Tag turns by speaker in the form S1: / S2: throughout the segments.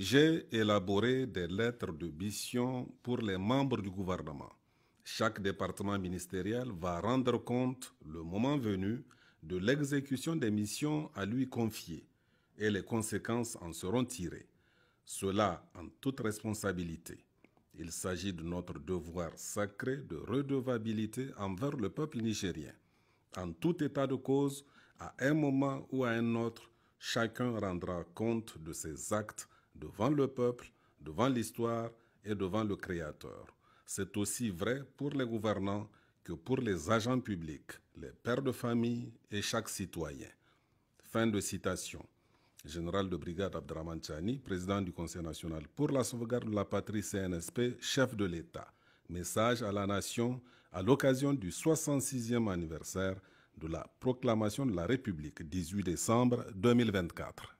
S1: J'ai élaboré des lettres de mission pour les membres du gouvernement. Chaque département ministériel va rendre compte, le moment venu, de l'exécution des missions à lui confiées et les conséquences en seront tirées. Cela en toute responsabilité. Il s'agit de notre devoir sacré de redevabilité envers le peuple nigérien. En tout état de cause, à un moment ou à un autre, chacun rendra compte de ses actes devant le peuple, devant l'histoire et devant le Créateur. C'est aussi vrai pour les gouvernants que pour les agents publics, les pères de famille et chaque citoyen. Fin de citation. Général de brigade Abdraman Chani, président du Conseil national pour la sauvegarde de la patrie CNSP, chef de l'État. Message à la nation à l'occasion du 66e anniversaire de la proclamation de la République, 18 décembre 2024.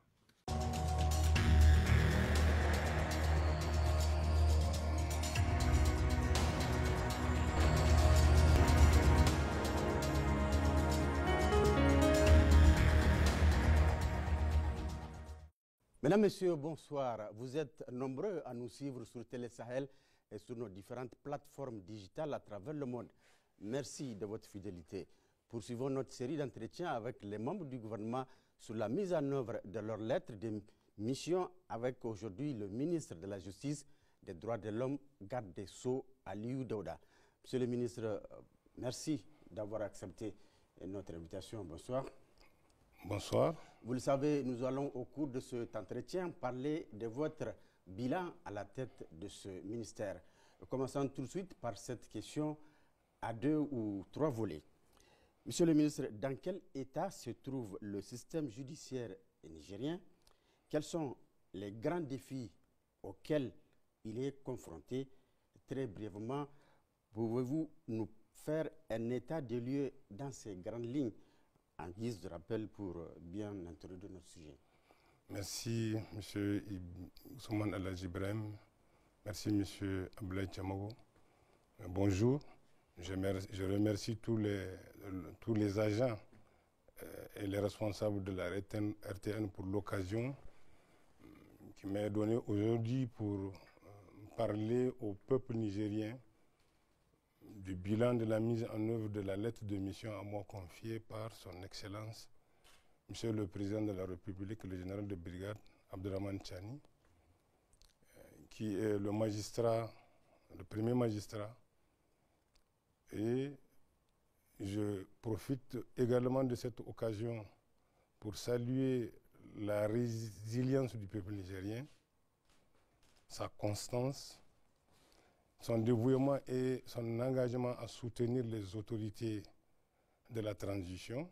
S2: Mesdames, Messieurs, bonsoir. Vous êtes nombreux à nous suivre sur Télé Sahel et sur nos différentes plateformes digitales à travers le monde. Merci de votre fidélité. Poursuivons notre série d'entretiens avec les membres du gouvernement sur la mise en œuvre de leurs lettres de mission avec aujourd'hui le ministre de la Justice, des Droits de l'Homme, garde des Sceaux, Aliou Daouda. Monsieur le ministre, merci d'avoir accepté notre invitation. Bonsoir.
S3: Bonsoir.
S2: Vous le savez, nous allons au cours de cet entretien parler de votre bilan à la tête de ce ministère. Commençons tout de suite par cette question à 2 ou 3 volets. Monsieur le ministre, dans quel état se trouve le système judiciaire nigérien? Quels sont les grands défis auxquels il est confronté? Très brièvement, pouvez-vous nous faire un état des lieux dans ces grandes lignes en guise de rappel pour bien introduire notre sujet?
S3: Merci, M. Ousmane Aladji Ibrahim. Merci, M. Abdoulaye Tchamago. Bonjour. Je remercie tous les agents et les responsables de la RTN pour l'occasion qui m'est donnée aujourd'hui pour parler au peuple nigérien du bilan de la mise en œuvre de la lettre de mission à moi confiée par son Excellence, Monsieur le Président de la République, le général de brigade Abdraman Chani, qui est le magistrat, le premier magistrat. Et je profite également de cette occasion pour saluer la résilience du peuple nigérien, sa constance, son dévouement et son engagement à soutenir les autorités de la transition.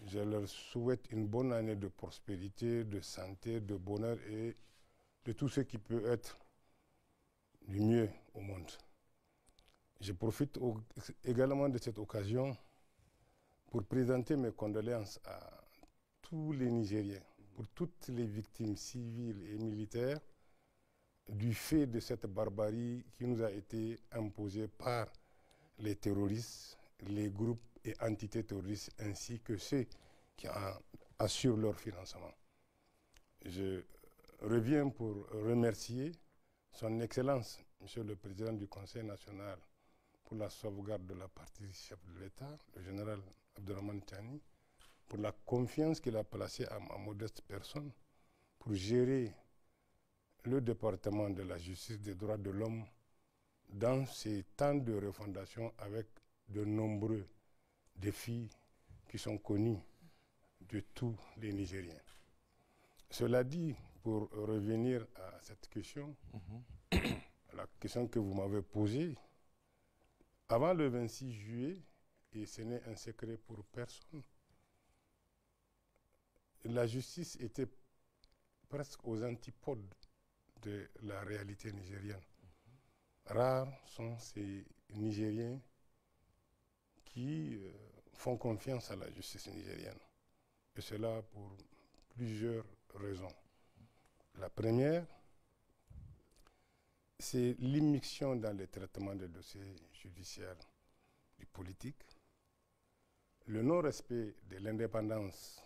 S3: Je leur souhaite une bonne année de prospérité, de santé, de bonheur et de tout ce qui peut être du mieux au monde. Je profite également de cette occasion pour présenter mes condoléances à tous les Nigériens, pour toutes les victimes civiles et militaires du fait de cette barbarie qui nous a été imposée par les terroristes, les groupes et entités terroristes, ainsi que ceux qui assurent leur financement. Je reviens pour remercier son Excellence, Monsieur le Président du Conseil national pour la sauvegarde de la patrie, chef de l'État, le général Abdraman Chani, pour la confiance qu'il a placée à ma modeste personne pour gérer le département de la justice des droits de l'homme dans ces temps de refondation avec de nombreux défis qui sont connus de tous les Nigériens. Cela dit, pour revenir à cette question, la question que vous m'avez posée, avant le 26 juillet, et ce n'est un secret pour personne, la justice était presque aux antipodes de la réalité nigérienne. Rares sont ces Nigériens qui font confiance à la justice nigérienne. Et cela pour plusieurs raisons. La première, c'est l'immixtion dans le traitement des dossiers judiciaires du politique, le non-respect de l'indépendance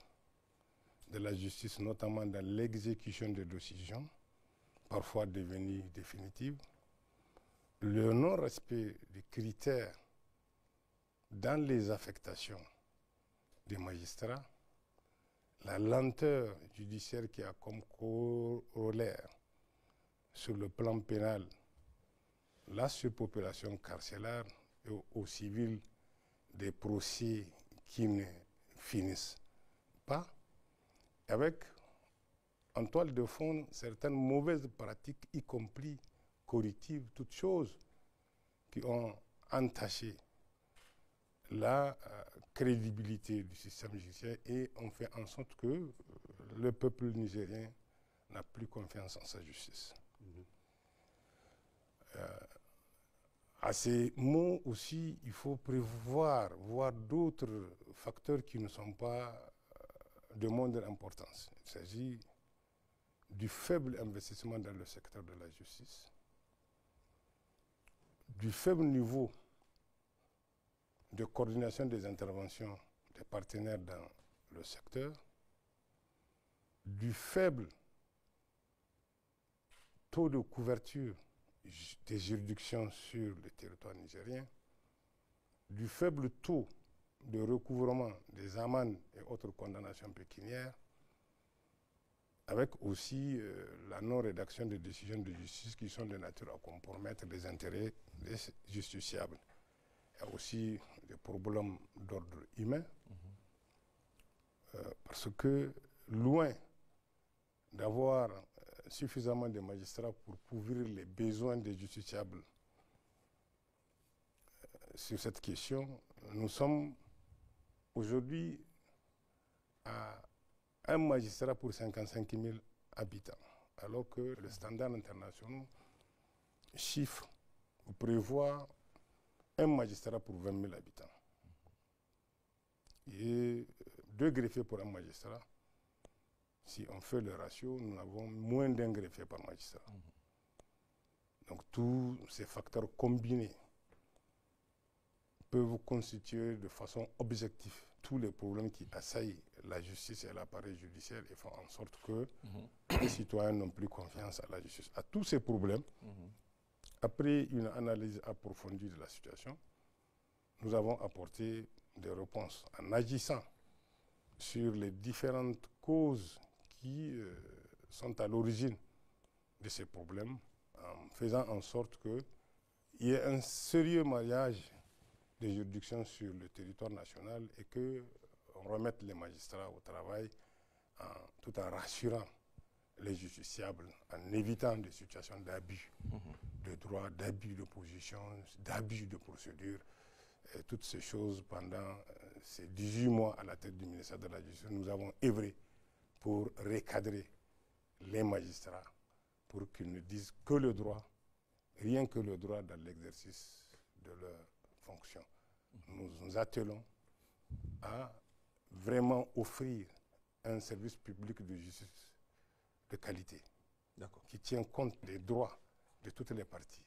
S3: de la justice, notamment dans l'exécution des décisions, parfois devenue définitive, le non-respect des critères dans les affectations des magistrats, la lenteur judiciaire qui a comme corollaire sur le plan pénal la surpopulation carcérale et au civil des procès qui ne finissent pas, avec en toile de fond certaines mauvaises pratiques, y compris correctives, toutes choses qui ont entaché la crédibilité du système judiciaire et ont fait en sorte que le peuple nigérien n'a plus confiance en sa justice. À ces mots aussi, il faut prévoir, voir d'autres facteurs qui ne sont pas de moindre importance. Il s'agit du faible investissement dans le secteur de la justice, du faible niveau de coordination des interventions des partenaires dans le secteur, du faible taux de couverture des juridictions sur le territoire nigérien, du faible taux de recouvrement des amendes et autres condamnations pécuniaires, avec aussi la non-rédaction des décisions de justice qui sont de nature à compromettre les intérêts des justiciables. Il y a aussi des problèmes d'ordre humain, parce que loin d'avoir suffisamment de magistrats pour couvrir les besoins des justiciables sur cette question, nous sommes aujourd'hui à un magistrat pour 55 000 habitants, alors que le standard international chiffre ou prévoit un magistrat pour 20 000 habitants et 2 greffiers pour un magistrat. Si on fait le ratio, nous avons moins d'un greffier par magistrat. Donc tous ces facteurs combinés peuvent constituer de façon objective tous les problèmes qui assaillent la justice et l'appareil judiciaire et font en sorte que les citoyens n'ont plus confiance à la justice. À tous ces problèmes, après une analyse approfondie de la situation, nous avons apporté des réponses en agissant sur les différentes causes qui sont à l'origine de ces problèmes, en faisant en sorte qu'il y ait un sérieux maillage des juridictions sur le territoire national et qu'on remette les magistrats au travail tout en rassurant les justiciables, en évitant des situations d'abus de droit, d'abus de position, d'abus de procédure. Et toutes ces choses, pendant ces 18 mois à la tête du ministère de la Justice, nous avons œuvré pour recadrer les magistrats, pour qu'ils ne disent que le droit, rien que le droit dans l'exercice de leurs fonctions. Nous nous attelons à vraiment offrir un service public de justice de qualité, qui tient compte des droits de toutes les parties,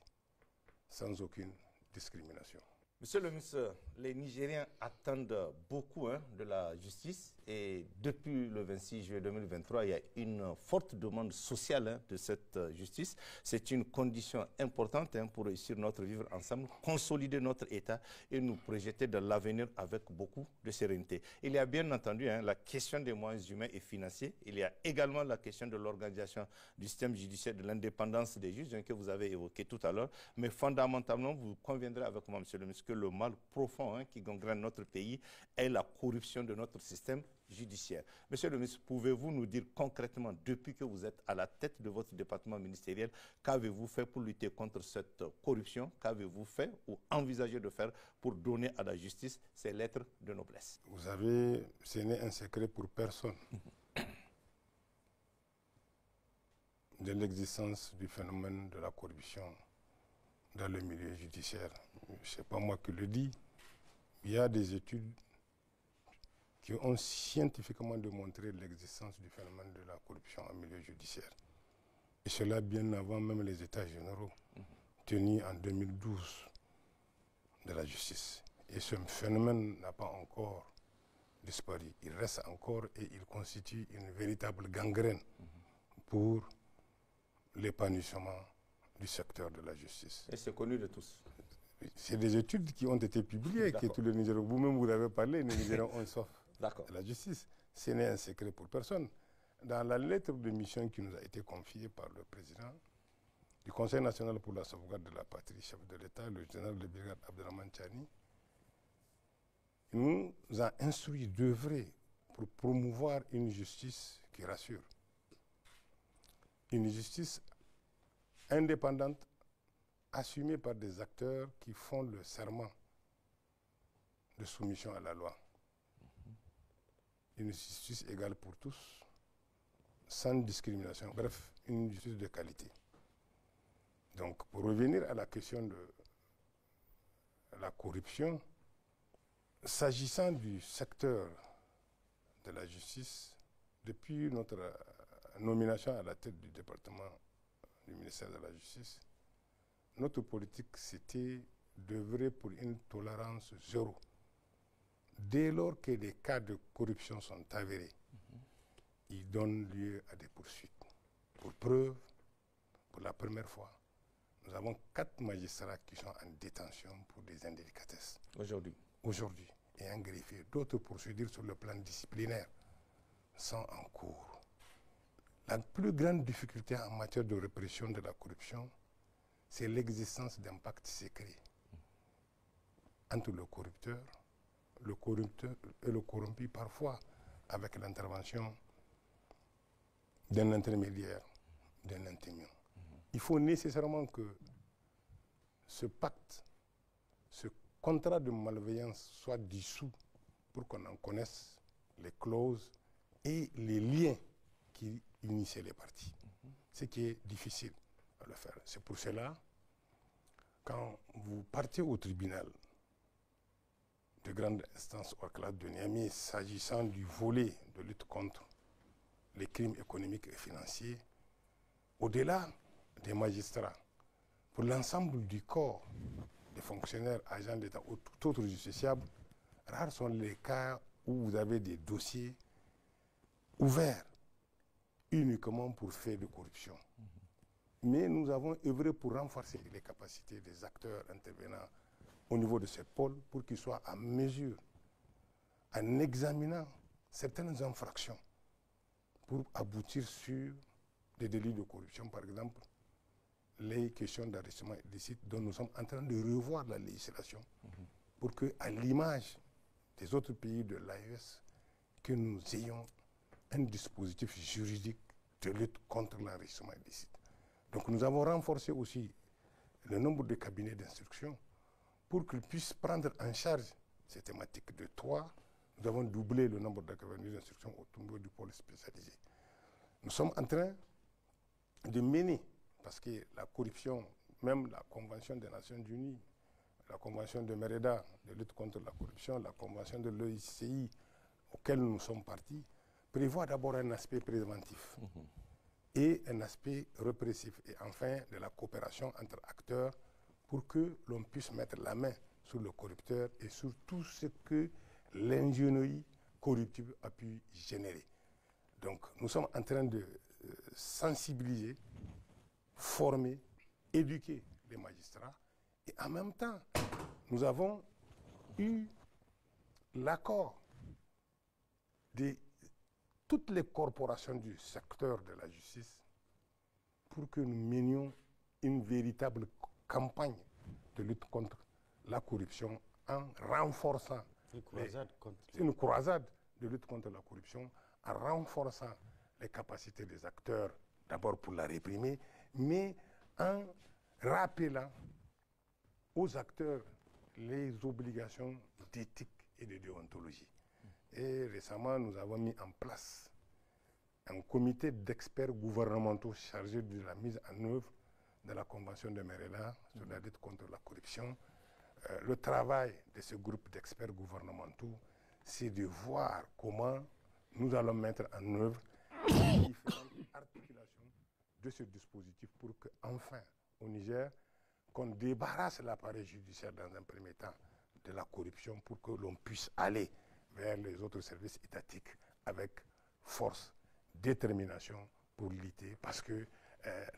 S3: sans aucune discrimination.
S4: Monsieur le ministre, les Nigériens attendent beaucoup de la justice et depuis le 26 juillet 2023, il y a une forte demande sociale de cette justice. C'est une condition importante pour réussir notre vivre ensemble, consolider notre État et nous projeter dans l'avenir avec beaucoup de sérénité. Il y a bien entendu la question des moyens humains et financiers. Il y a également la question de l'organisation du système judiciaire, de l'indépendance des juges que vous avez évoqué tout à l'heure. Mais fondamentalement, vous conviendrez avec moi, monsieur le ministre, que le mal profond qui gangrène notre pays est la corruption de notre système judiciaire. Monsieur le ministre, pouvez-vous nous dire concrètement, depuis que vous êtes à la tête de votre département ministériel, qu'avez-vous fait pour lutter contre cette corruption? Qu'avez-vous fait ou envisagé de faire pour donner à la justice ses lettres de noblesse?
S3: Vous savez, ce n'est un secret pour personne de l'existence du phénomène de la corruption dans le milieu judiciaire. Ce n'est pas moi qui le dis. Il y a des études qui ont scientifiquement démontré l'existence du phénomène de la corruption en milieu judiciaire. Et cela bien avant même les États généraux tenus en 2012 de la justice. Et ce phénomène n'a pas encore disparu. Il reste encore et il constitue une véritable gangrène pour l'épanouissement du secteur de la justice.
S4: Et c'est connu de tous.
S3: C'est des études qui ont été publiées, que tous les Nigériens, vous-même vous avez parlé, les Nigériens ont soif de la justice. Ce n'est un secret pour personne. Dans la lettre de mission qui nous a été confiée par le président du Conseil national pour la sauvegarde de la patrie, chef de l'État, le général de brigade Abdelrahman Tchani, il nous a instruit d'œuvrer pour promouvoir une justice qui rassure. Une justice indépendante, assumée par des acteurs qui font le serment de soumission à la loi. Une justice égale pour tous, sans discrimination. Bref, une justice de qualité. Donc, pour revenir à la question de la corruption, s'agissant du secteur de la justice, depuis notre nomination à la tête du département du ministère de la Justice, notre politique, c'était d'œuvrer pour une tolérance zéro. Dès lors que des cas de corruption sont avérés, ils donnent lieu à des poursuites. Pour preuve, pour la première fois, nous avons 4 magistrats qui sont en détention pour des indélicatesses. Aujourd'hui. Et un greffier. D'autres procédures sur le plan disciplinaire sont en cours. La plus grande difficulté en matière de répression de la corruption, c'est l'existence d'un pacte secret entre le corrupteur et le corrompu, parfois avec l'intervention d'un intermédiaire, d'un intément. Il faut nécessairement que ce pacte, ce contrat de malveillance soit dissous pour qu'on en connaisse les clauses et les liens qui unissaient les parties. Ce qui est difficile à le faire. C'est pour cela, quand vous partez au tribunal de grande instance au CLAD de Niamey, s'agissant du volet de lutte contre les crimes économiques et financiers, au-delà des magistrats, pour l'ensemble du corps des fonctionnaires, agents d'État ou tout autre justiciable, rares sont les cas où vous avez des dossiers ouverts uniquement pour faits de corruption. Mais nous avons œuvré pour renforcer les capacités des acteurs intervenant au niveau de ces pôles pour qu'ils soient en mesure, en examinant certaines infractions, pour aboutir sur des délits de corruption, par exemple, les questions d'enrichissement illicite dont nous sommes en train de revoir la législation pour que, à l'image des autres pays de l'AES, que nous ayons un dispositif juridique de lutte contre l'enrichissement illicite. Donc nous avons renforcé aussi le nombre de cabinets d'instruction pour qu'ils puissent prendre en charge ces thématiques. De 3, nous avons doublé le nombre de cabinets d'instruction au niveau du pôle spécialisé. Nous sommes en train de mener, parce que la corruption, même la Convention des Nations Unies, la Convention de Merida de lutte contre la corruption, la Convention de l'OICI, auquel nous sommes partis, prévoit d'abord un aspect préventif et un aspect répressif, et enfin de la coopération entre acteurs pour que l'on puisse mettre la main sur le corrupteur et sur tout ce que l'ingénierie corruptive a pu générer. Donc nous sommes en train de sensibiliser, former, éduquer les magistrats, et en même temps, nous avons eu l'accord de toutes les corporations du secteur de la justice pour que nous menions une véritable campagne de lutte contre la corruption en renforçant une croisade de lutte contre la corruption, en renforçant les capacités des acteurs, d'abord pour la réprimer, mais en rappelant aux acteurs les obligations d'éthique et de déontologie. Et récemment, nous avons mis en place un comité d'experts gouvernementaux chargé de la mise en œuvre de la Convention de Merida sur la lutte contre la corruption. Le travail de ce groupe d'experts gouvernementaux, c'est de voir comment nous allons mettre en œuvre les différentes articulations de ce dispositif pour qu'enfin, au Niger, qu'on débarrasse l'appareil judiciaire dans un premier temps de la corruption pour que l'on puisse aller vers les autres services étatiques avec force, détermination pour lutter, parce que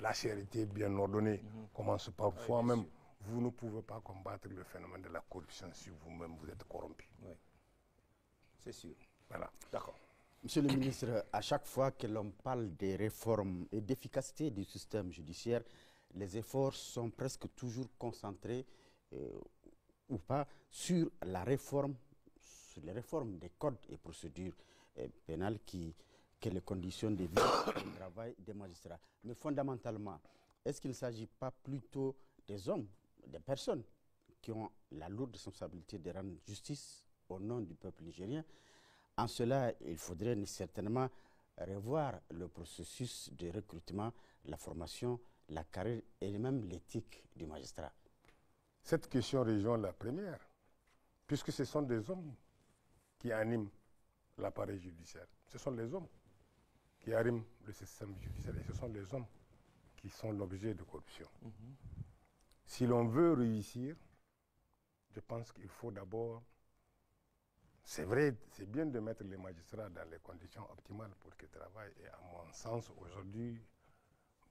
S3: la charité bien ordonnée commence parfois même. Vous ne pouvez pas combattre le phénomène de la corruption si vous-même vous êtes corrompu.
S4: Oui, c'est sûr.
S3: Voilà.
S4: D'accord.
S2: Monsieur le ministre, à chaque fois que l'on parle des réformes et d'efficacité du système judiciaire, les efforts sont presque toujours concentrés ou pas sur la réforme, sur les réformes des codes et procédures pénales que les conditions de vie et de travail des magistrats. Mais fondamentalement, est-ce qu'il ne s'agit pas plutôt des hommes, des personnes qui ont la lourde responsabilité de rendre justice au nom du peuple nigérien? En cela, il faudrait certainement revoir le processus de recrutement, la formation, la carrière et même l'éthique du magistrat.
S3: Cette question rejoint la première, puisque ce sont des hommes qui animent l'appareil judiciaire. Ce sont les hommes qui animent le système judiciaire et ce sont les hommes qui sont l'objet de corruption. Si l'on veut réussir, je pense qu'il faut d'abord... C'est vrai, c'est bien de mettre les magistrats dans les conditions optimales pour qu'ils travaillent. Et à mon sens, aujourd'hui,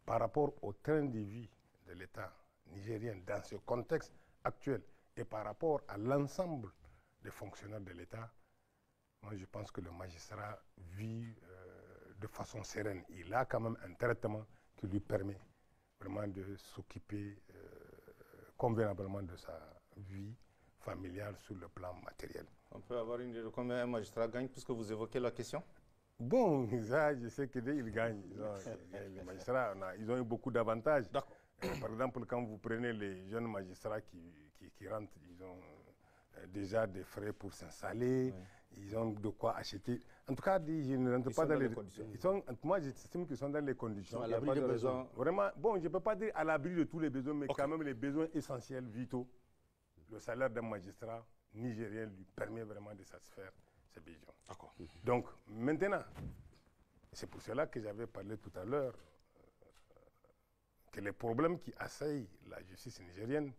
S3: par rapport au train de vie de l'État nigérien dans ce contexte actuel et par rapport à l'ensemble des fonctionnaires de l'État, moi je pense que le magistrat vit de façon sereine. Il a quand même un traitement qui lui permet vraiment de s'occuper convenablement de sa vie familiale sur le plan matériel.
S4: On peut avoir une idée de combien un magistrat gagne puisque vous évoquez la question?
S3: Bon, ça, je sais qu'ils gagnent. Les magistrats, ils ont eu beaucoup d'avantages. Par exemple, quand vous prenez les jeunes magistrats qui rentrent, ils ont déjà des frais pour s'installer, ils ont de quoi acheter. En tout cas, je ne rentre pas dans les conditions. Moi, j'estime qu'ils sont dans les conditions.
S2: À l'abri des besoins.
S3: Vraiment, bon, je ne peux pas dire à l'abri de tous les besoins, mais quand même les besoins essentiels, vitaux. Le salaire d'un magistrat nigérien lui permet vraiment de satisfaire ses besoins. Donc, maintenant, c'est pour cela que j'avais parlé tout à l'heure que les problèmes qui assaillent la justice nigérienne,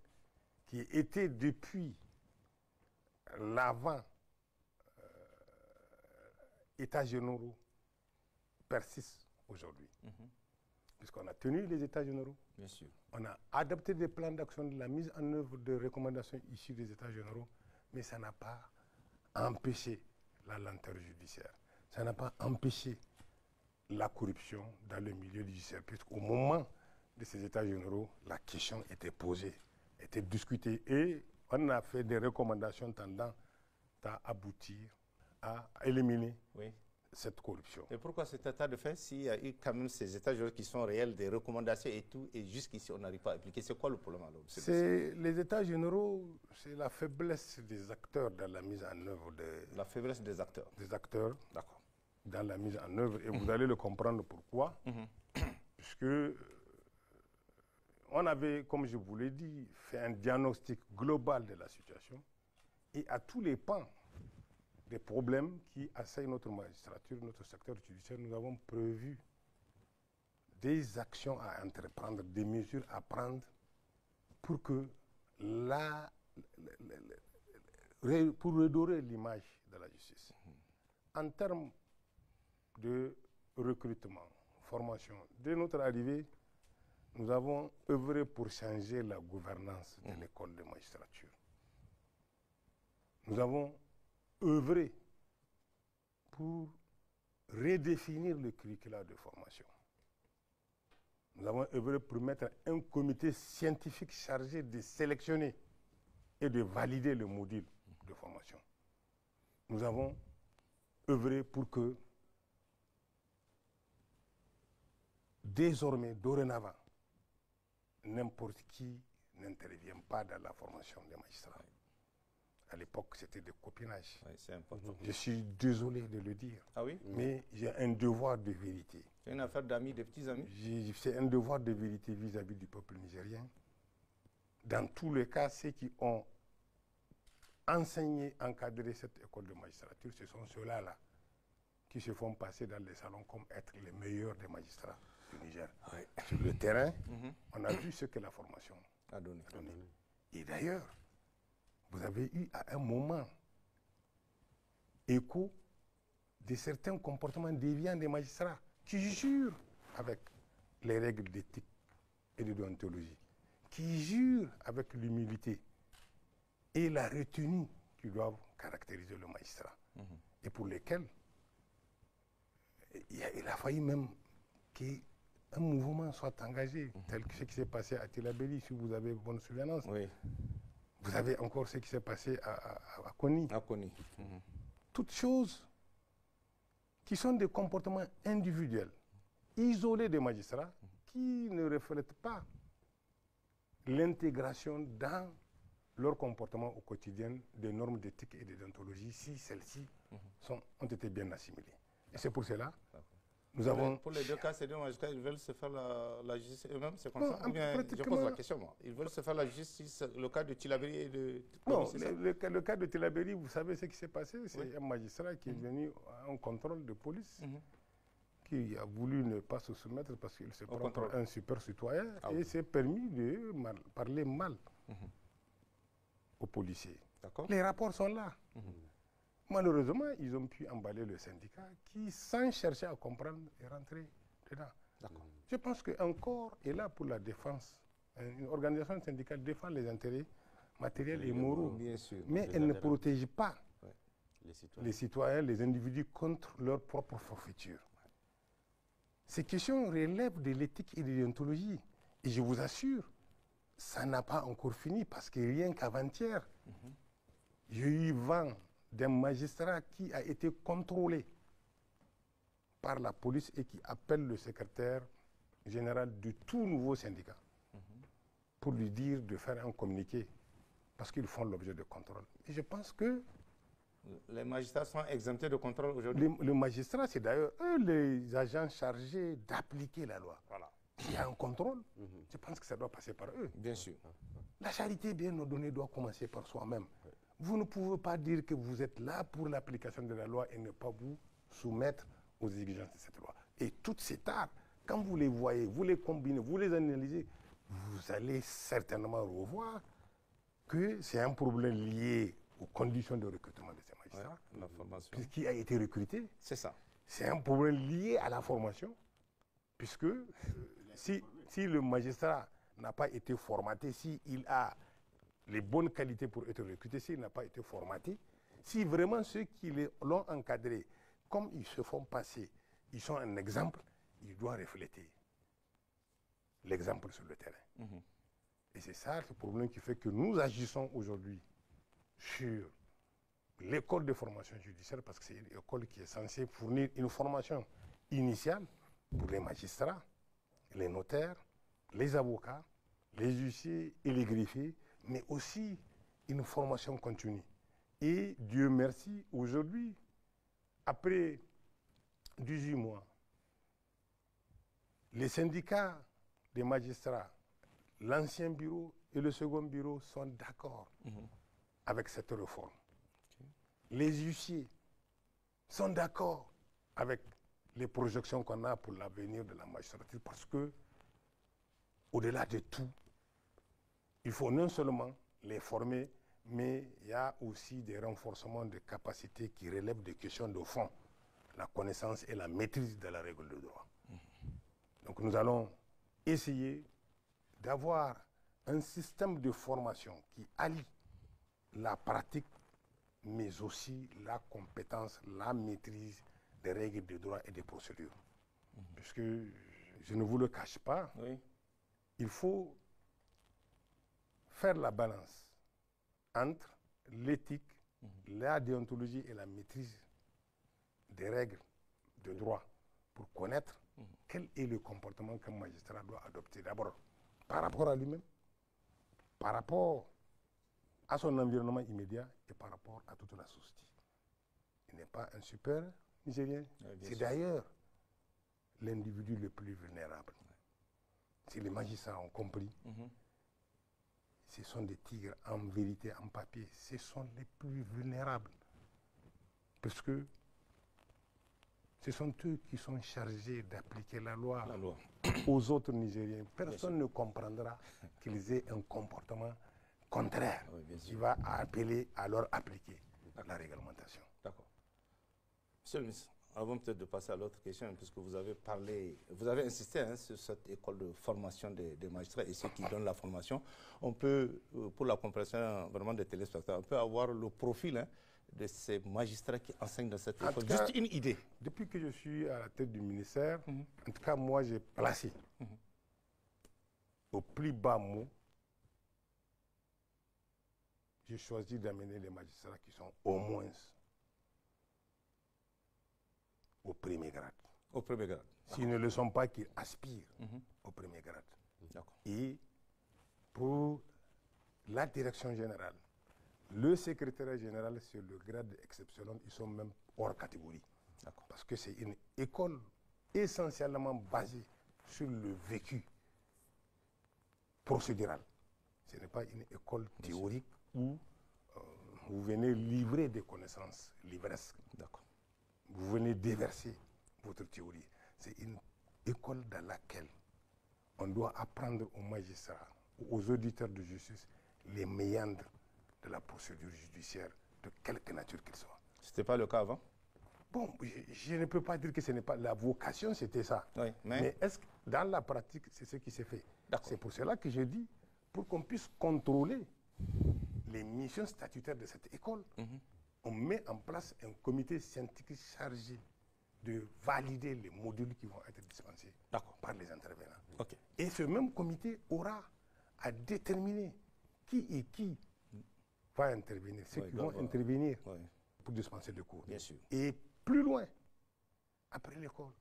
S3: qui étaient depuis l'avant États généraux, persistent aujourd'hui. Puisqu'on a tenu les États généraux,
S4: bien sûr.
S3: On a adopté des plans d'action de la mise en œuvre de recommandations issues des États généraux, mais ça n'a pas empêché la lenteur judiciaire. Ça n'a pas empêché la corruption dans le milieu judiciaire, puisqu'au moment de ces États généraux, la question était posée, était discutée, et on a fait des recommandations tendant à aboutir à éliminer cette corruption.
S4: Et pourquoi cet état de fait, s'il y a eu quand même ces états généraux qui sont réels, des recommandations et tout, et jusqu'ici on n'arrive pas à appliquer, c'est quoi le problème alors?
S3: C'est les états généraux, c'est la faiblesse des acteurs dans la mise en œuvre de...
S4: La faiblesse des acteurs.
S3: Des acteurs dans la mise en œuvre, et vous allez le comprendre pourquoi. Puisque on avait, comme je vous l'ai dit, fait un diagnostic global de la situation, et à tous les pans des problèmes qui assaillent notre magistrature, notre secteur judiciaire, nous avons prévu des actions à entreprendre, des mesures à prendre pour que pour redorer l'image de la justice. En termes de recrutement, formation, dès notre arrivée, nous avons œuvré pour changer la gouvernance de l'école de magistrature. Nous avons œuvré pour redéfinir le curriculum de formation. Nous avons œuvré pour mettre un comité scientifique chargé de sélectionner et de valider le module de formation. Nous avons œuvré pour que désormais, dorénavant, n'importe qui n'intervienne pas dans la formation des magistrats. À l'époque, c'était des copinages.
S4: C'est important.
S3: Je suis désolé de le dire.
S4: Ah oui?
S3: Mais j'ai un devoir de vérité.
S4: C'est une affaire d'amis, de petits amis?
S3: C'est un devoir de vérité vis-à-vis du peuple nigérien. Dans tous les cas, ceux qui ont enseigné, encadré cette école de magistrature, ce sont ceux-là qui se font passer dans les salons comme être les meilleurs des magistrats du Niger. Sur le terrain, on a vu ce que la formation a donné. Et d'ailleurs, vous avez eu à un moment écho de certains comportements déviants des magistrats qui jurent avec les règles d'éthique et de déontologie, qui jurent avec l'humilité et la retenue qui doivent caractériser le magistrat, et pour lesquels il a failli même qu'un mouvement soit engagé, tel que ce qui s'est passé à Tillabéri, si vous avez bonne souvenance.
S4: Oui.
S3: Vous avez encore ce qui s'est passé à Kony.
S4: À Kony.
S3: Toutes choses qui sont des comportements individuels, isolés des magistrats, qui ne reflètent pas l'intégration dans leur comportement au quotidien des normes d'éthique et de déontologie, si celles-ci ont été bien assimilées. Et c'est pour cela nous avons...
S4: Pour les deux cas, ces deux magistrats, ils veulent se faire la justice eux-mêmes, c'est comme
S3: Non,
S4: ça? Ou bien, je pose la question, moi. Ils veulent se faire la justice, le cas de Tillabéri et de...
S3: Non, le cas de Tillabéri, vous savez ce qui s'est passé? C'est un magistrat qui est venu à un contrôle de police, qui a voulu ne pas se soumettre parce qu'il se prend pour un super citoyen et s'est permis de parler mal aux policiers. Les rapports sont là. Malheureusement, ils ont pu emballer le syndicat qui, sans chercher à comprendre, est rentré dedans. Je pense qu'un corps est là pour la défense. Une organisation syndicale défend les intérêts matériels et moraux.
S4: Bien sûr.
S3: Mais elle ne protège pas
S2: les
S3: citoyens, les individus contre leur propre forfaiture. Ces questions relèvent de l'éthique et de l'idéontologie. Et je vous assure, ça n'a pas encore fini parce que rien qu'avant-hier, j'ai eu vent d'un magistrat qui a été contrôlé par la police et qui appelle le secrétaire général du tout nouveau syndicat pour lui dire de faire un communiqué parce qu'ils font l'objet de contrôle. Et je pense que...
S4: Les magistrats sont exemptés de contrôle aujourd'hui?
S3: Le magistrat, c'est d'ailleurs eux les agents chargés d'appliquer la loi.
S4: Voilà.
S3: S'il y a un contrôle, je pense que ça doit passer par eux.
S4: Bien sûr.
S3: La charité bien ordonnée doit commencer par soi-même. Vous ne pouvez pas dire que vous êtes là pour l'application de la loi et ne pas vous soumettre aux exigences de cette loi. Et toutes ces tares, quand vous les voyez, vous les combinez, vous les analysez, vous allez certainement revoir que c'est un problème lié aux conditions de recrutement de ces magistrats.
S4: La formation.
S3: Puisqu'il a été recruté.
S4: C'est ça.
S3: C'est un problème lié à la formation, puisque si le magistrat n'a pas été formaté, s'il a les bonnes qualités pour être recruté, s'il n'a pas été formaté, si vraiment ceux qui l'ont encadré, comme ils se font passer, ils sont un exemple, il doit refléter l'exemple sur le terrain. Et c'est ça le problème qui fait que nous agissons aujourd'hui sur l'école de formation judiciaire, parce que c'est une école qui est censée fournir une formation initiale pour les magistrats, les notaires, les avocats, les huissiers et les greffiers, mais aussi une formation continue. Et Dieu merci, aujourd'hui, après 18 mois, les syndicats des magistrats, l'ancien bureau et le second bureau sont d'accord avec cette réforme. Les huissiers sont d'accord avec les projections qu'on a pour l'avenir de la magistrature parce que, au-delà de tout, il faut non seulement les former, mais il y a aussi des renforcements de capacités qui relèvent des questions de fond, la connaissance et la maîtrise de la règle de droit. Donc nous allons essayer d'avoir un système de formation qui allie la pratique, mais aussi la compétence, la maîtrise des règles de droit et des procédures. Puisque, je ne vous le cache pas, il faut faire la balance entre l'éthique, la déontologie et la maîtrise des règles de droit pour connaître quel est le comportement qu'un magistrat doit adopter. D'abord, par rapport à lui-même, par rapport à son environnement immédiat et par rapport à toute la société. Il n'est pas un super Nigérien. C'est d'ailleurs l'individu le plus vulnérable. Si les magistrats ont compris, ce sont des tigres en vérité, en papier. Ce sont les plus vulnérables. Parce que ce sont eux qui sont chargés d'appliquer la loi aux autres Nigériens. Personne ne comprendra qu'ils aient un comportement contraire qui va appeler à leur appliquer la réglementation.
S4: D'accord. Monsieur le ministre, avant peut-être de passer à l'autre question, puisque vous avez parlé, vous avez insisté hein, sur cette école de formation des magistrats et ceux qui donnent la formation, on peut, pour la compréhension vraiment des téléspectateurs, on peut avoir le profil hein, de ces magistrats qui enseignent dans cette école. Juste une idée.
S3: Depuis que je suis à la tête du ministère, en tout cas, moi, j'ai placé au plus bas mot, j'ai choisi d'amener les magistrats qui sont au moins au premier grade.
S4: Au premier grade.
S3: S'ils ne le sont pas, qu'ils aspirent au premier grade. Et pour la direction générale, le secrétaire général, c'est le grade exceptionnel, ils sont même hors catégorie. Parce que c'est une école essentiellement basée sur le vécu procédural. Ce n'est pas une école théorique où vous venez livrer des connaissances livresques. Vous venez déverser votre théorie. C'est une école dans laquelle on doit apprendre aux magistrats, aux auditeurs de justice, les méandres de la procédure judiciaire, de quelque nature qu'il soit.
S4: Ce n'était pas le cas avant?
S3: Bon, je ne peux pas dire que ce n'est pas la vocation, c'était ça.
S4: Oui,
S3: mais est-ce que dans la pratique, c'est ce qui s'est fait? C'est pour cela que je dis, pour qu'on puisse contrôler les missions statutaires de cette école, on met en place un comité scientifique chargé de valider les modules qui vont être dispensés par les intervenants. Et ce même comité aura à déterminer qui va intervenir, ceux qui vont intervenir pour dispenser le cours.
S4: Bien sûr.
S3: Et plus loin, après l'école,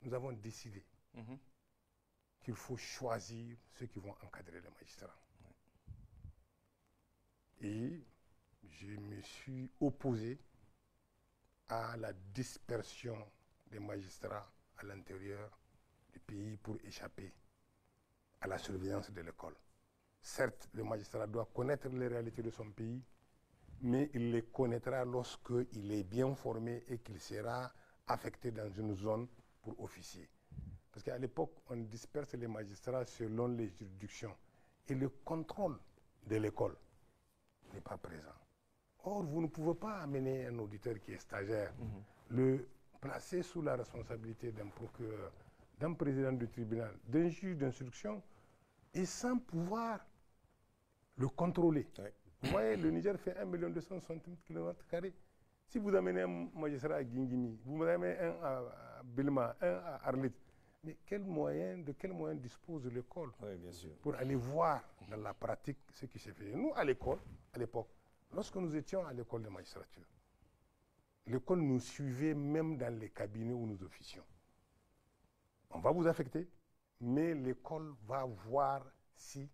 S3: nous avons décidé qu'il faut choisir ceux qui vont encadrer les magistrats. Et je me suis opposé à la dispersion des magistrats à l'intérieur du pays pour échapper à la surveillance de l'école. Certes, le magistrat doit connaître les réalités de son pays, mais il les connaîtra lorsqu'il est bien formé et qu'il sera affecté dans une zone pour officier. Parce qu'à l'époque, on disperse les magistrats selon les juridictions. Et le contrôle de l'école n'est pas présent. Or, vous ne pouvez pas amener un auditeur qui est stagiaire, le placer sous la responsabilité d'un procureur, d'un président du tribunal, d'un juge d'instruction, et sans pouvoir le contrôler. Vous voyez, le Niger fait 1 260 km². Si vous amenez un magistrat à Guingimi, vous amenez un à Bilma, un à Arlit, mais de quel moyen dispose l'école pour aller voir dans la pratique ce qui s'est fait? Nous, à l'école, à l'époque, lorsque nous étions à l'école de magistrature, l'école nous suivait même dans les cabinets où nous officions. On va vous affecter, mais l'école va voir si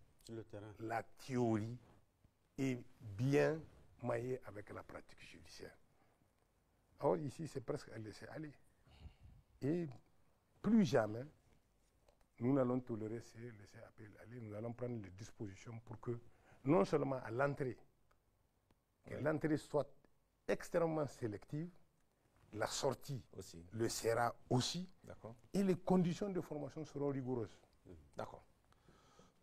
S3: la théorie est bien maillée avec la pratique judiciaire. Or, ici, c'est presque à laisser aller. Et plus jamais, nous n'allons tolérer ces laisser aller. Nous allons prendre les dispositions pour que, non seulement à l'entrée, que l'entrée soit extrêmement sélective, la sortie
S4: aussi
S3: le sera aussi, et les conditions de formation seront rigoureuses.
S4: D'accord.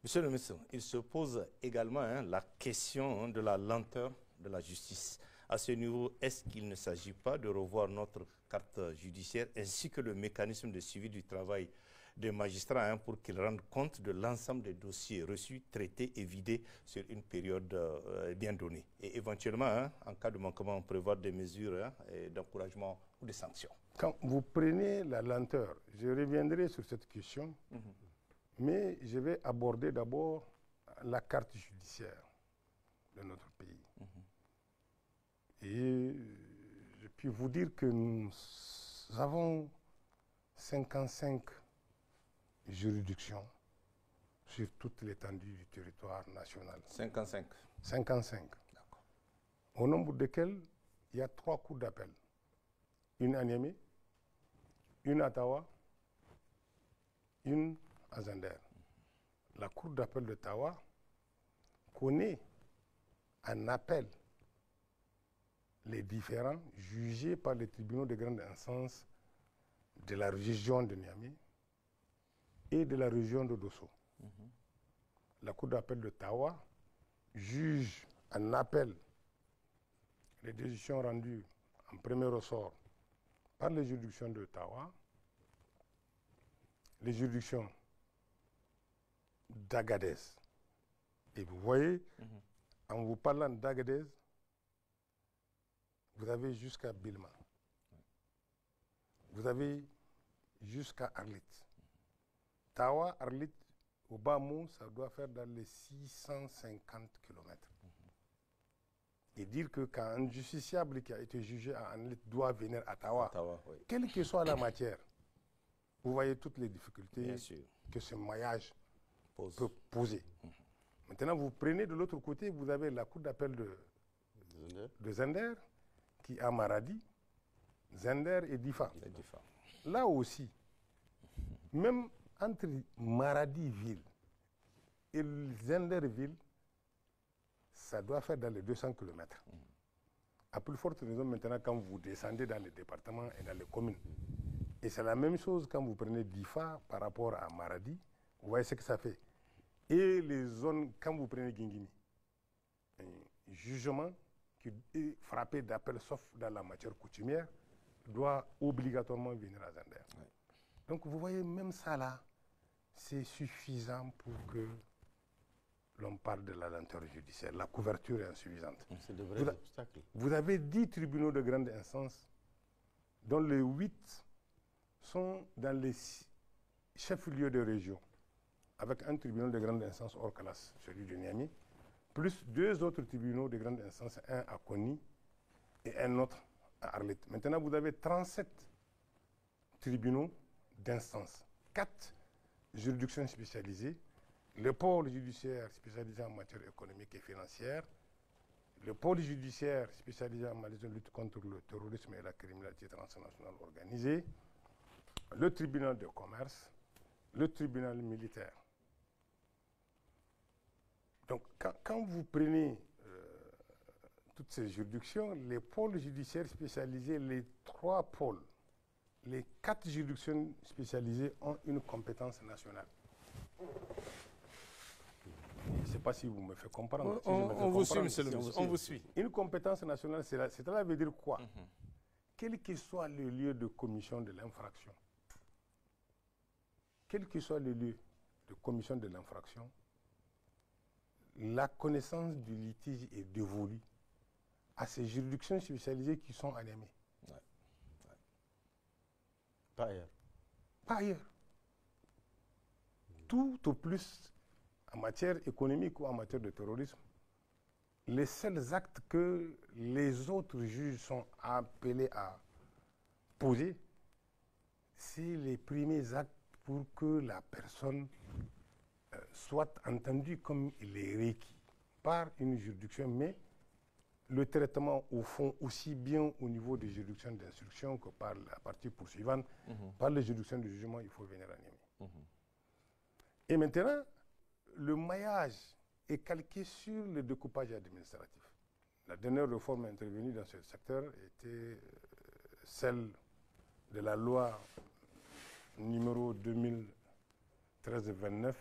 S4: Monsieur le ministre, il se pose également la question de la lenteur de la justice. À ce niveau, est-ce qu'il ne s'agit pas de revoir notre carte judiciaire ainsi que le mécanisme de suivi du travail des magistrats pour qu'ils rendent compte de l'ensemble des dossiers reçus, traités et vidés sur une période bien donnée? Et éventuellement, en cas de manquement, prévoir des mesures d'encouragement ou de sanctions.
S3: Quand vous prenez la lenteur, je reviendrai sur cette question, mais je vais aborder d'abord la carte judiciaire de notre pays. Et je puis vous dire que nous avons 55 juridictions sur toute l'étendue du territoire national.
S4: 55.
S3: 55. Au nombre desquels il y a 3 cours d'appel. Une à Niamey, une à Tawa, une à Zander. La cour d'appel de Tawa connaît en appel les différents jugés par les tribunaux de grande instance de la région de Niamey et de la région de Dosso. La cour d'appel de Tawa juge en appel les décisions rendues en premier ressort par les juridictions de Tawa, les juridictions d'Agadez. Et vous voyez, en vous parlant d'Agadez, vous avez jusqu'à Bilma. Vous avez jusqu'à Arlit. Tawa, Arlit, au bas mot, ça doit faire dans les 650 km. Et dire que quand un justiciable qui a été jugé à Arlit doit venir à Tawa,
S4: Oui.
S3: quelle que soit la matière, vous voyez toutes les difficultés que ce maillage peut poser. Maintenant, vous prenez de l'autre côté, vous avez la cour d'appel de Zender, qui a Maradi, Zender et Difa. Là aussi, même entre Maradi-Ville et Zender-Ville, ça doit faire dans les 200 km. À plus forte raison maintenant quand vous descendez dans les départements et dans les communes. Et c'est la même chose quand vous prenez Difa par rapport à Maradi, vous voyez ce que ça fait. Et les zones, quand vous prenez Guingimi, un jugement qui est frappé d'appel sauf dans la matière coutumière, doit obligatoirement venir à Zender. Oui. Donc vous voyez, même ça là, c'est suffisant pour que l'on parle de la lenteur judiciaire. La couverture est insuffisante.
S2: C'est de vrais obstacles.
S3: Vous avez 10 tribunaux de grande instance, dont les 8 sont dans les chefs-lieux de région, avec un tribunal de grande instance hors classe, celui de Niamey, plus 2 autres tribunaux de grande instance, un à Koni et un autre à Arlit. Maintenant, vous avez 37 tribunaux d'instance, 4 juridictions spécialisées, le pôle judiciaire spécialisé en matière économique et financière, le pôle judiciaire spécialisé en matière de lutte contre le terrorisme et la criminalité transnationale organisée, le tribunal de commerce, le tribunal militaire. Donc, quand vous prenez toutes ces juridictions, les pôles judiciaires spécialisés, les 3 pôles, les 4 juridictions spécialisées ont une compétence nationale. Je ne sais pas si vous me faites comprendre.
S4: On vous suit, monsieur le ministre. On vous suit.
S3: Une compétence nationale, cela veut dire quoi? Quel que soit le lieu de commission de l'infraction, quel que soit le lieu de commission de l'infraction, la connaissance du litige est dévolue à ces juridictions spécialisées qui sont à Niamey.
S2: Pas ailleurs.
S3: Pas ailleurs. Tout au plus, en matière économique ou en matière de terrorisme, les seuls actes que les autres juges sont appelés à poser, c'est les premiers actes pour que la personne soit entendue comme il est requis par une juridiction, mais le traitement au fond, aussi bien au niveau des juridictions d'instruction que par la partie poursuivante, par les juridictions de jugement, il faut venir à Niamey. Et maintenant, le maillage est calqué sur le découpage administratif. La dernière réforme intervenue dans ce secteur était celle de la loi numéro 2013-29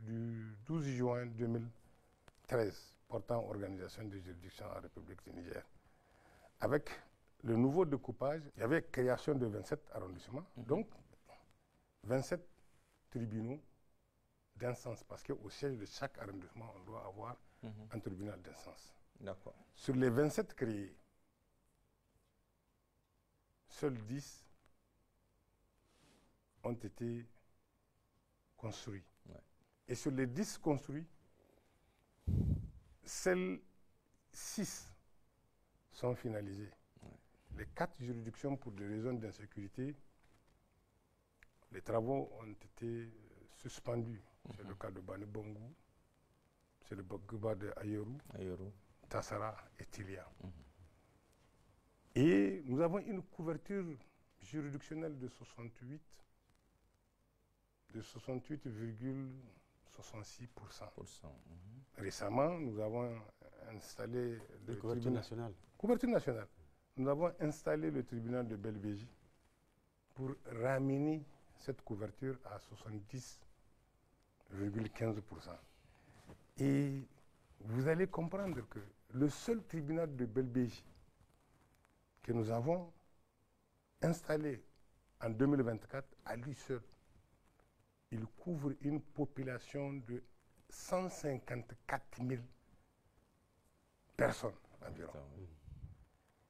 S3: du 12 juin 2013 portant organisation des juridictions en République du Niger. Avec le nouveau découpage, il y avait création de 27 arrondissements, donc 27 tribunaux d'instance, parce qu'au siège de chaque arrondissement, on doit avoir un tribunal d'instance.
S4: D'accord.
S3: Sur les 27 créés, seuls 10 ont été construits. Ouais. Et sur les 10 construits, seuls 6 sont finalisés. Ouais. Les 4 juridictions, pour des raisons d'insécurité, les travaux ont été suspendus. C'est le cas de Bani Bongo, c'est le cas de Ayeru, Tassara et Tilia. Et nous avons une couverture juridictionnelle de 68,66%. Récemment, nous avons installé
S2: le couverture nationale.
S3: Couverture nationale. Nous avons installé le tribunal de Belbéji pour ramener cette couverture à 70,15%. Et vous allez comprendre que le seul tribunal de Belbéji que nous avons installé en 2024, à lui seul, il couvre une population de 154 000 personnes environ.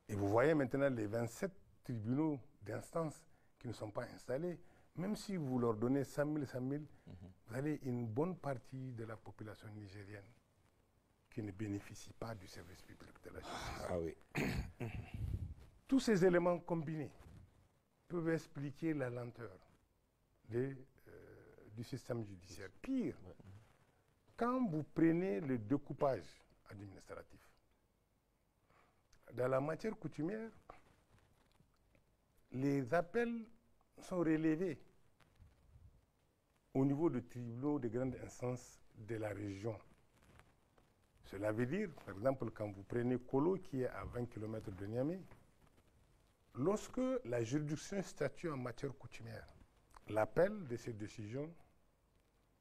S3: Et vous voyez maintenant les 27 tribunaux d'instance qui ne sont pas installés. Même si vous leur donnez 100 000, 100 000, vous avez une bonne partie de la population nigérienne qui ne bénéficie pas du service public de la justice.
S4: Ah oui.
S3: Tous ces éléments combinés peuvent expliquer la lenteur du système judiciaire. Pire, quand vous prenez le découpage administratif, dans la matière coutumière, les appels sont relevés au niveau des tribunaux de grande instance de la région. Cela veut dire, par exemple, quand vous prenez Kolo, qui est à 20 km de Niamey, lorsque la juridiction statue en matière coutumière, l'appel de ces décisions,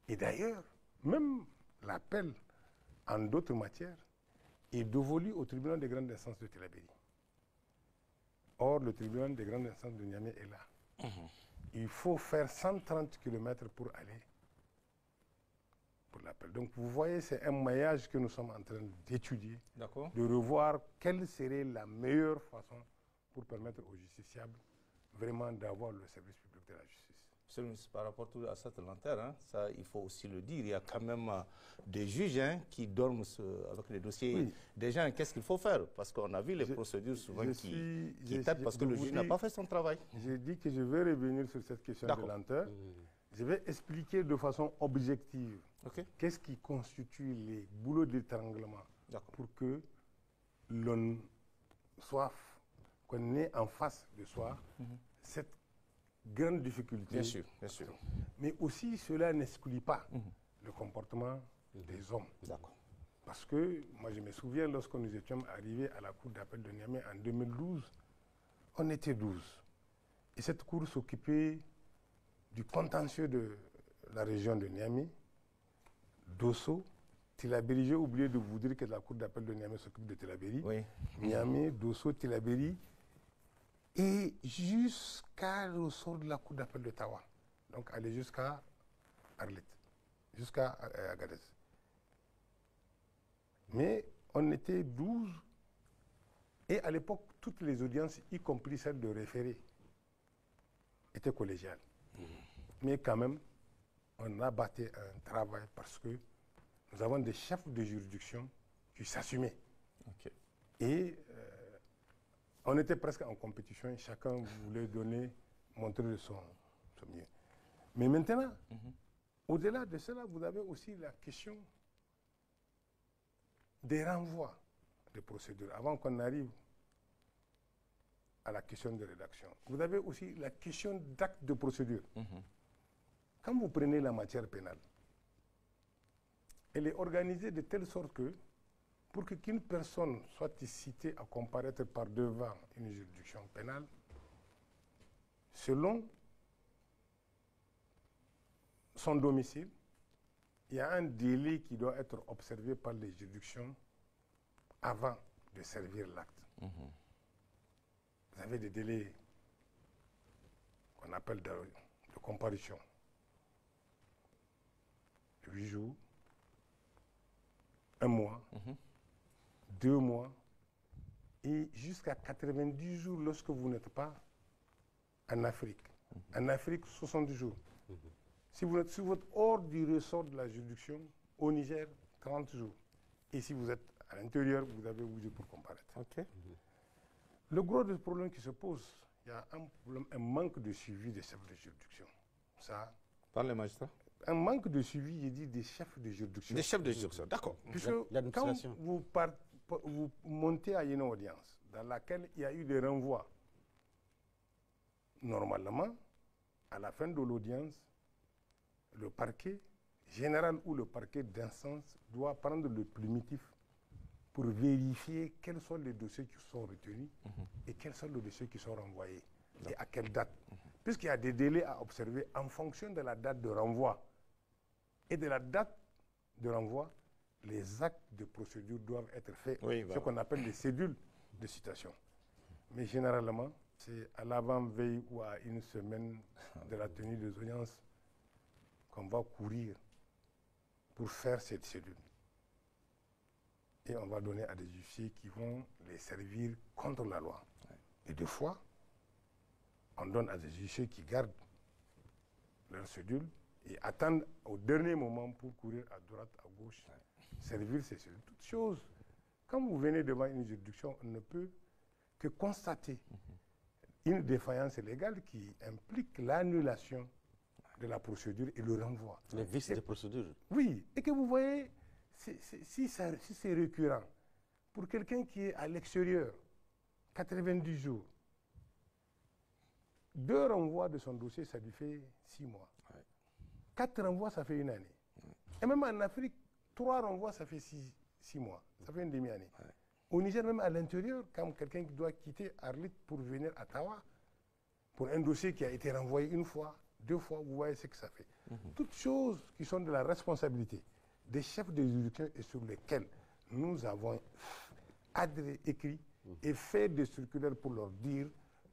S3: et d'ailleurs, même l'appel en d'autres matières, est dévolu au tribunal de grande instance de Tillabéri. Or, le tribunal de grande instance de Niamey est là. Il faut faire 130 km pour aller pour l'appel. Donc, vous voyez, c'est un maillage que nous sommes en train d'étudier, de revoir quelle serait la meilleure façon pour permettre aux justiciables vraiment d'avoir le service public de la justice.
S4: Monsieur le ministre, par rapport à cette lenteur, hein, ça, il faut aussi le dire, il y a quand même des juges qui dorment avec les dossiers des gens. Qu'est-ce qu'il faut faire? Parce qu'on a vu les procédures souvent qui tâtent parce que le juge n'a pas fait son travail.
S3: J'ai dit que je vais revenir sur cette question de lenteur. Je vais expliquer de façon objective qu'est-ce qui constitue les boulots d'étranglement pour que l'on soit, qu'on ait en face de soi cette grande difficulté.
S4: Bien sûr, bien sûr.
S3: Mais aussi, cela n'exclut pas le comportement des hommes. Parce que, moi je me souviens, lorsque nous étions arrivés à la cour d'appel de Niamey en 2012, on était 12. Et cette cour s'occupait du contentieux de la région de Niamey, Dosso, Tillabéri. J'ai oublié de vous dire que la cour d'appel de Niamey s'occupe de Tillabéri. Niamey, Dosso, Tillabéri, et jusqu'à ressort de la cour d'appel de Tawa. Donc aller jusqu'à Arlit, jusqu'à Agadez. Mais on était 12, et à l'époque, toutes les audiences, y compris celles de référé, étaient collégiales. Mais quand même, on a battu un travail parce que nous avons des chefs de juridiction qui s'assumaient. Et on était presque en compétition, chacun voulait montrer son mieux. Mais maintenant, au-delà de cela, vous avez aussi la question des renvois de procédures, avant qu'on arrive à la question de rédaction. Vous avez aussi la question d'acte de procédure. Quand vous prenez la matière pénale, elle est organisée de telle sorte que, pour qu'une personne soit citée à comparaître par devant une juridiction pénale, selon son domicile, il y a un délai qui doit être observé par les juridictions avant de servir l'acte. Vous avez des délais qu'on appelle de comparution. 8 jours, 1 mois, 2 mois, et jusqu'à 90 jours lorsque vous n'êtes pas en Afrique. En Afrique, 60 jours. Si vous êtes hors du ressort de la juridiction, au Niger, 30 jours. Et si vous êtes à l'intérieur, vous avez 8 jours pour comparaître. Le gros des problèmes qui se posent, il y a un manque de suivi des chefs de juridiction. Ça,
S4: par les magistrats?
S3: Un manque de suivi, j'ai dit, des chefs de juridiction.
S4: Des chefs de juridiction, d'accord.
S3: Puisque quand vous montez à une audience dans laquelle il y a eu des renvois, normalement, à la fin de l'audience, le parquet général ou le parquet d'instance doit prendre le plumitif pour vérifier quels sont les dossiers qui sont retenus et quels sont les dossiers qui sont renvoyés et à quelle date. Puisqu'il y a des délais à observer en fonction de la date de renvoi. Et de la date de renvoi, les actes de procédure doivent être faits, ce qu'on appelle les cédules de citation. Mais généralement, C'est à l'avant-veille ou à une semaine de la tenue des audiences qu'on va courir pour faire cette cellule. Et on va donner à des huissiers qui vont les servir contre la loi. Ouais. Et des fois, on donne à des huissiers qui gardent leur cellule et attendent au dernier moment pour courir à droite, à gauche, servir ces cellules. Toutes choses. Quand vous venez devant une juridiction, on ne peut que constater une défaillance légale qui implique l'annulation de la procédure et le renvoi.
S2: Les vices de procédure.
S3: Oui, et que vous voyez, si c'est récurrent, pour quelqu'un qui est à l'extérieur, 90 jours, 2 renvois de son dossier, ça lui fait 6 mois. Ouais. 4 renvois, ça fait 1 année. Ouais. Et même en Afrique, 3 renvois, ça fait 6 mois. Ça fait une demi-année. Ouais. Au Niger, même à l'intérieur, quand quelqu'un qui doit quitter Arlit pour venir à Tawa, pour un dossier qui a été renvoyé 1 fois, 2 fois, vous voyez ce que ça fait. Toutes choses qui sont de la responsabilité des chefs de juridiction et sur lesquels nous avons écrit et fait des circulaires pour leur dire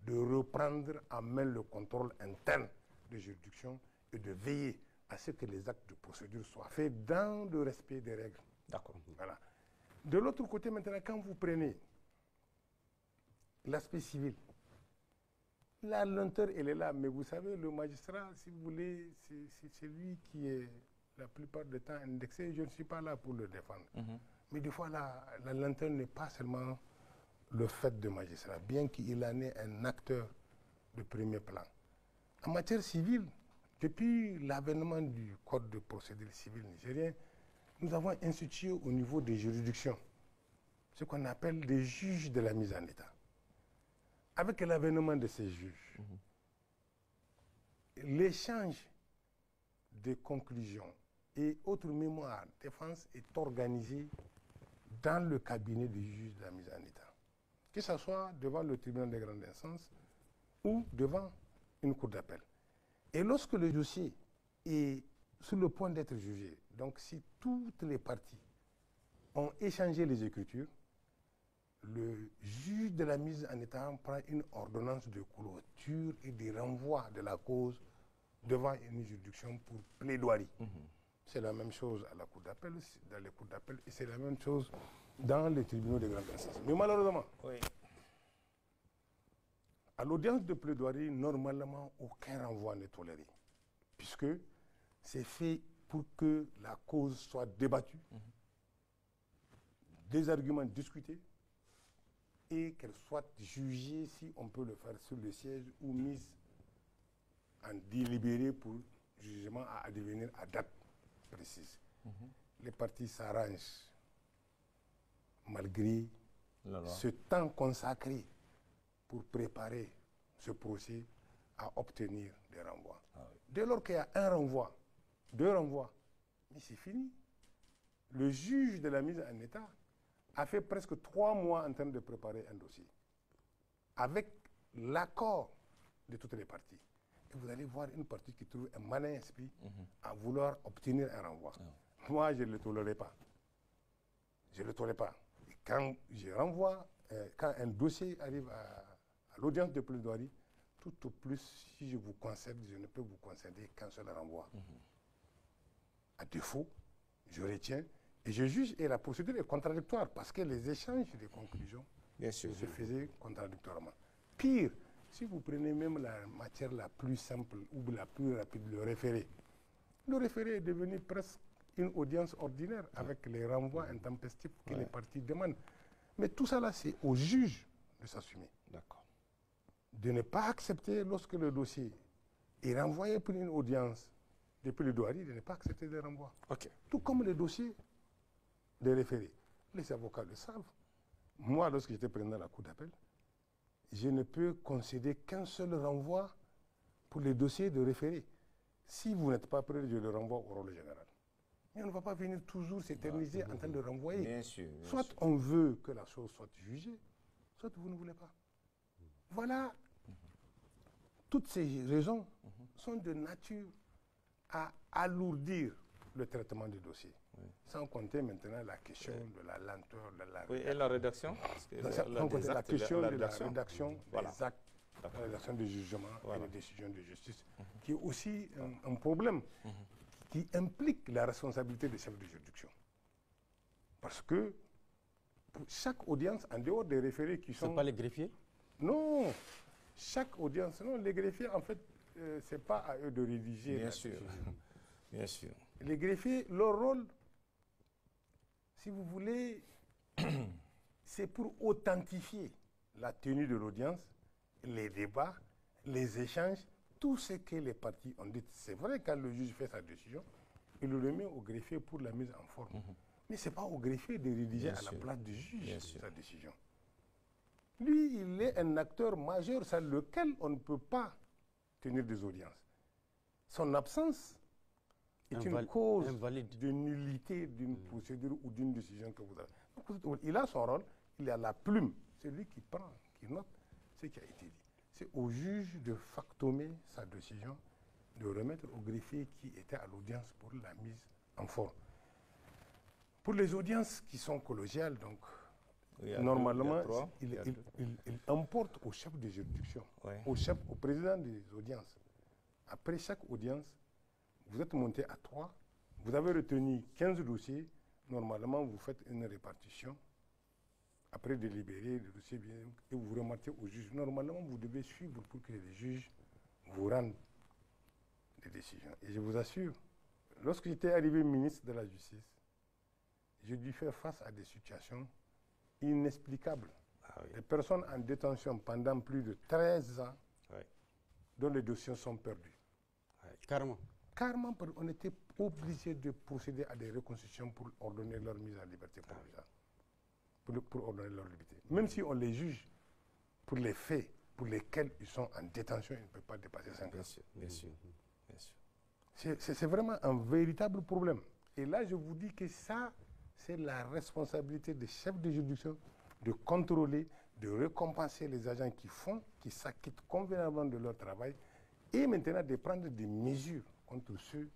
S3: de reprendre en main le contrôle interne de juridiction et de veiller à ce que les actes de procédure soient faits dans le respect des règles.
S4: D'accord.
S3: Voilà. De l'autre côté, maintenant, quand vous prenez l'aspect civil, la lenteur, elle est là, mais vous savez, le magistrat, si vous voulez, c'est lui qui est la plupart du temps indexé. Je ne suis pas là pour le défendre. Mais des fois, la lenteur n'est pas seulement le fait de magistrat, bien qu'il en ait un acteur de premier plan. En matière civile, depuis l'avènement du Code de procédure civile nigérien, nous avons institué au niveau des juridictions ce qu'on appelle des juges de la mise en état. Avec l'avènement de ces juges, l'échange des conclusions et autres mémoires de défense est organisé dans le cabinet du juge de la mise en état. Que ce soit devant le tribunal de grande instance ou devant une cour d'appel. Et lorsque le dossier est sur le point d'être jugé, donc si toutes les parties ont échangé les écritures, le juge de la mise en état prend une ordonnance de clôture et de renvoi de la cause devant une juridiction pour plaidoirie. C'est la même chose à la cour d'appel, dans les cours d'appel, et c'est la même chose dans les tribunaux de grande instance. Mais malheureusement, à l'audience de plaidoirie, normalement, aucun renvoi n'est toléré, puisque c'est fait pour que la cause soit débattue, des arguments discutés, et qu'elle soit jugée, si on peut le faire, sur le siège ou mise en délibéré pour jugement à advenir à date précise. Les parties s'arrangent malgré ce temps consacré pour préparer ce procès à obtenir des renvois. Dès lors qu'il y a un renvoi, 2 renvois, mais c'est fini. Le juge de la mise en état a fait presque 3 mois en train de préparer un dossier, avec l'accord de toutes les parties. Et vous allez voir une partie qui trouve un malin esprit à vouloir obtenir un renvoi. Moi, je ne le tolérerai pas. Je ne le tolère pas. Et quand je renvoie, quand un dossier arrive à l'audience de plaidoirie, tout au plus, si je vous concède, je ne peux vous concéder qu'un seul renvoi. À défaut, je retiens et je juge, et la procédure est contradictoire parce que les échanges des conclusions se faisaient contradictoirement. Pire, si vous prenez même la matière la plus simple ou la plus rapide, le référé est devenu presque une audience ordinaire avec les renvois intempestifs que les parties demandent. Mais tout ça là, c'est au juge de s'assumer. D'accord. De ne pas accepter lorsque le dossier est renvoyé pour une audience de plaidoirie, de ne pas accepter les renvois. Tout comme les dossiers de référé. Les avocats le savent. Moi, lorsque j'étais président de la cour d'appel, je ne peux concéder qu'un seul renvoi pour les dossiers de référé. Si vous n'êtes pas prêt, je le renvoie au rôle général. Mais on ne va pas venir toujours s'éterniser en train de renvoyer.
S4: Bien sûr.
S3: Soit on veut que la chose soit jugée, soit vous ne voulez pas. Voilà. Toutes ces raisons sont de nature à alourdir le traitement du dossier. Sans compter maintenant la question de la lenteur de la
S4: et la rédaction
S3: sans compter la question de la rédaction des actes la réalisation des jugements et des décisions de justice, qui est aussi un problème qui implique la responsabilité des chefs de juridiction. Parce que pour chaque audience, en dehors des référés qui sont...
S2: Ce n'est pas les greffiers?
S3: Non, chaque audience, non, les greffiers, en fait, ce n'est pas à eux de rédiger.
S4: Bien sûr, bien sûr.
S3: Les greffiers, leur rôle, si vous voulez, c'est pour authentifier la tenue de l'audience, les débats, les échanges, tout ce que les parties ont dit. C'est vrai, quand le juge fait sa décision, il le remet au greffier pour la mise en forme. Mais ce n'est pas au greffier de rédiger à la place du juge sa décision. Lui, il est un acteur majeur sans lequel on ne peut pas tenir des audiences. Son absence est une cause de nullité d'une procédure ou d'une décision que vous avez. Donc, il a son rôle, il a la plume, c'est lui qui prend, qui note ce qui a été dit. C'est au juge de factomer sa décision, de remettre au greffier qui était à l'audience pour la mise en forme. Pour les audiences qui sont collégiales, donc, normalement, il importe au chef de juridiction, au président des audiences. Après chaque audience, vous êtes monté à 3, vous avez retenu 15 dossiers, normalement vous faites une répartition, après délibérer le dossier bien, et vous remettez au juge. Normalement, vous devez suivre pour que les juges vous rendent des décisions. Et je vous assure, lorsque j'étais arrivé ministre de la Justice, j'ai dû faire face à des situations inexplicables. Des personnes en détention pendant plus de 13 ans, dont les dossiers sont perdus.
S2: Carrément.
S3: Carrément, on était obligé de procéder à des reconstitutions pour ordonner leur mise en liberté provisoire. Pour ordonner leur liberté. Même si on les juge pour les faits pour lesquels ils sont en détention, ils ne peuvent pas dépasser 5 ans.
S4: Bien sûr, bien sûr.
S3: C'est vraiment un véritable problème. Et là, je vous dis que ça, c'est la responsabilité des chefs de juridiction de contrôler, de récompenser les agents qui s'acquittent convenablement de leur travail, et maintenant de prendre des mesures contre ceux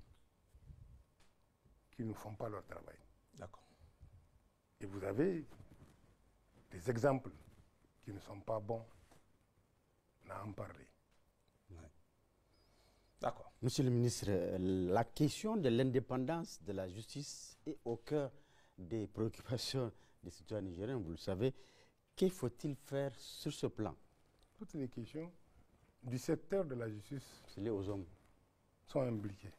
S3: qui ne font pas leur travail.
S4: D'accord.
S3: Et vous avez des exemples qui ne sont pas bons à en parler.
S4: D'accord.
S2: Monsieur le ministre, la question de l'indépendance de la justice est au cœur des préoccupations des citoyens nigériens, vous le savez. Que faut-il faire sur ce plan?
S3: Toutes les questions du secteur de la justice
S2: liées aux hommes
S3: sont impliquées.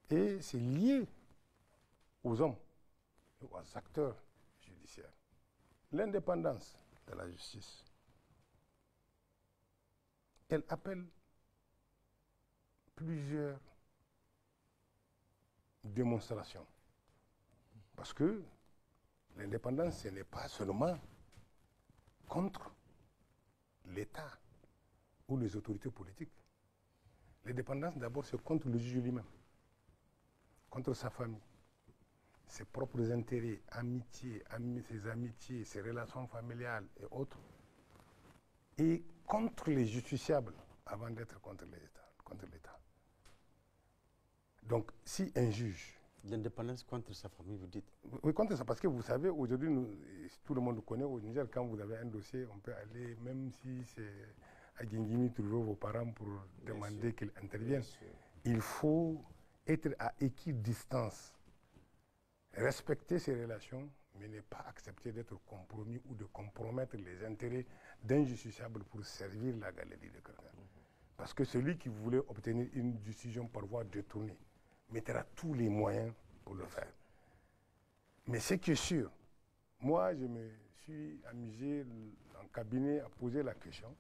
S3: Et c'est lié aux hommes, aux acteurs judiciaires. L'indépendance de la justice, elle appelle plusieurs démonstrations. Parce que l'indépendance, ce n'est pas seulement contre l'État ou les autorités politiques. L'indépendance, d'abord, c'est contre le juge lui-même, contre sa famille, ses propres intérêts, ses amitiés, ses relations familiales et autres, et contre les justiciables avant d'être contre l'État. Donc, si un juge...
S2: L'indépendance contre sa famille, vous dites?
S3: Oui, contre ça, parce que vous savez, aujourd'hui, tout le monde connaît au Niger, quand vous avez un dossier, on peut aller, même si c'est à Guingimi, trouver vos parents pour demander qu'ils interviennent. Il faut être à équidistance, respecter ces relations, mais ne pas accepter d'être compromis ou de compromettre les intérêts d'un justiciable pour servir la galerie de quelqu'un. Parce que celui qui voulait obtenir une décision par voie détournée mettra tous les moyens pour le faire. Mais ce qui est sûr, moi je me suis amusé en cabinet à poser la question,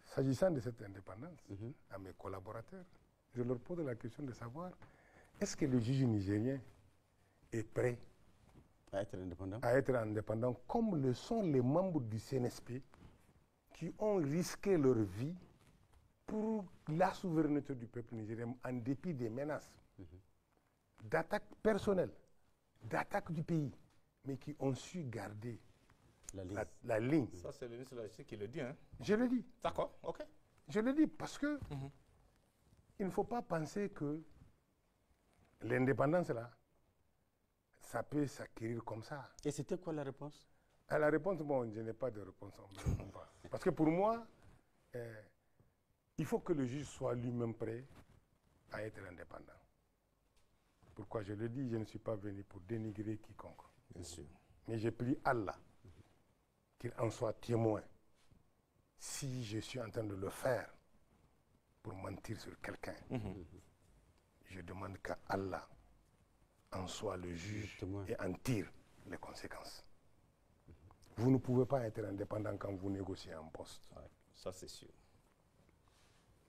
S3: s'agissant de cette indépendance, à mes collaborateurs, je leur pose la question de savoir, est-ce que le juge nigérien est prêt
S2: à être
S3: indépendant comme le sont les membres du CNSP qui ont risqué leur vie pour la souveraineté du peuple nigérien en dépit des menaces, d'attaques personnelles, d'attaques du pays, mais qui ont su garder la ligne.
S4: Ça, c'est le ministre de la Justice qui le dit. Hein?
S3: Je le dis.
S4: D'accord, ok.
S3: Je le dis parce que il ne faut pas penser que l'indépendance, là, ça peut s'acquérir comme ça.
S2: Et c'était quoi la réponse?
S3: À la réponse, bon, je n'ai pas de réponse. Parce que pour moi, il faut que le juge soit lui-même prêt à être indépendant. Pourquoi je le dis, je ne suis pas venu pour dénigrer quiconque.
S4: Bien sûr.
S3: Mais j'ai pris Allah, qu'il en soit témoin. Si je suis en train de le faire pour mentir sur quelqu'un, je demande qu'Allah en soit le juge et en tire les conséquences. Vous ne pouvez pas être indépendant quand vous négociez un poste.
S4: Ouais, ça, c'est sûr.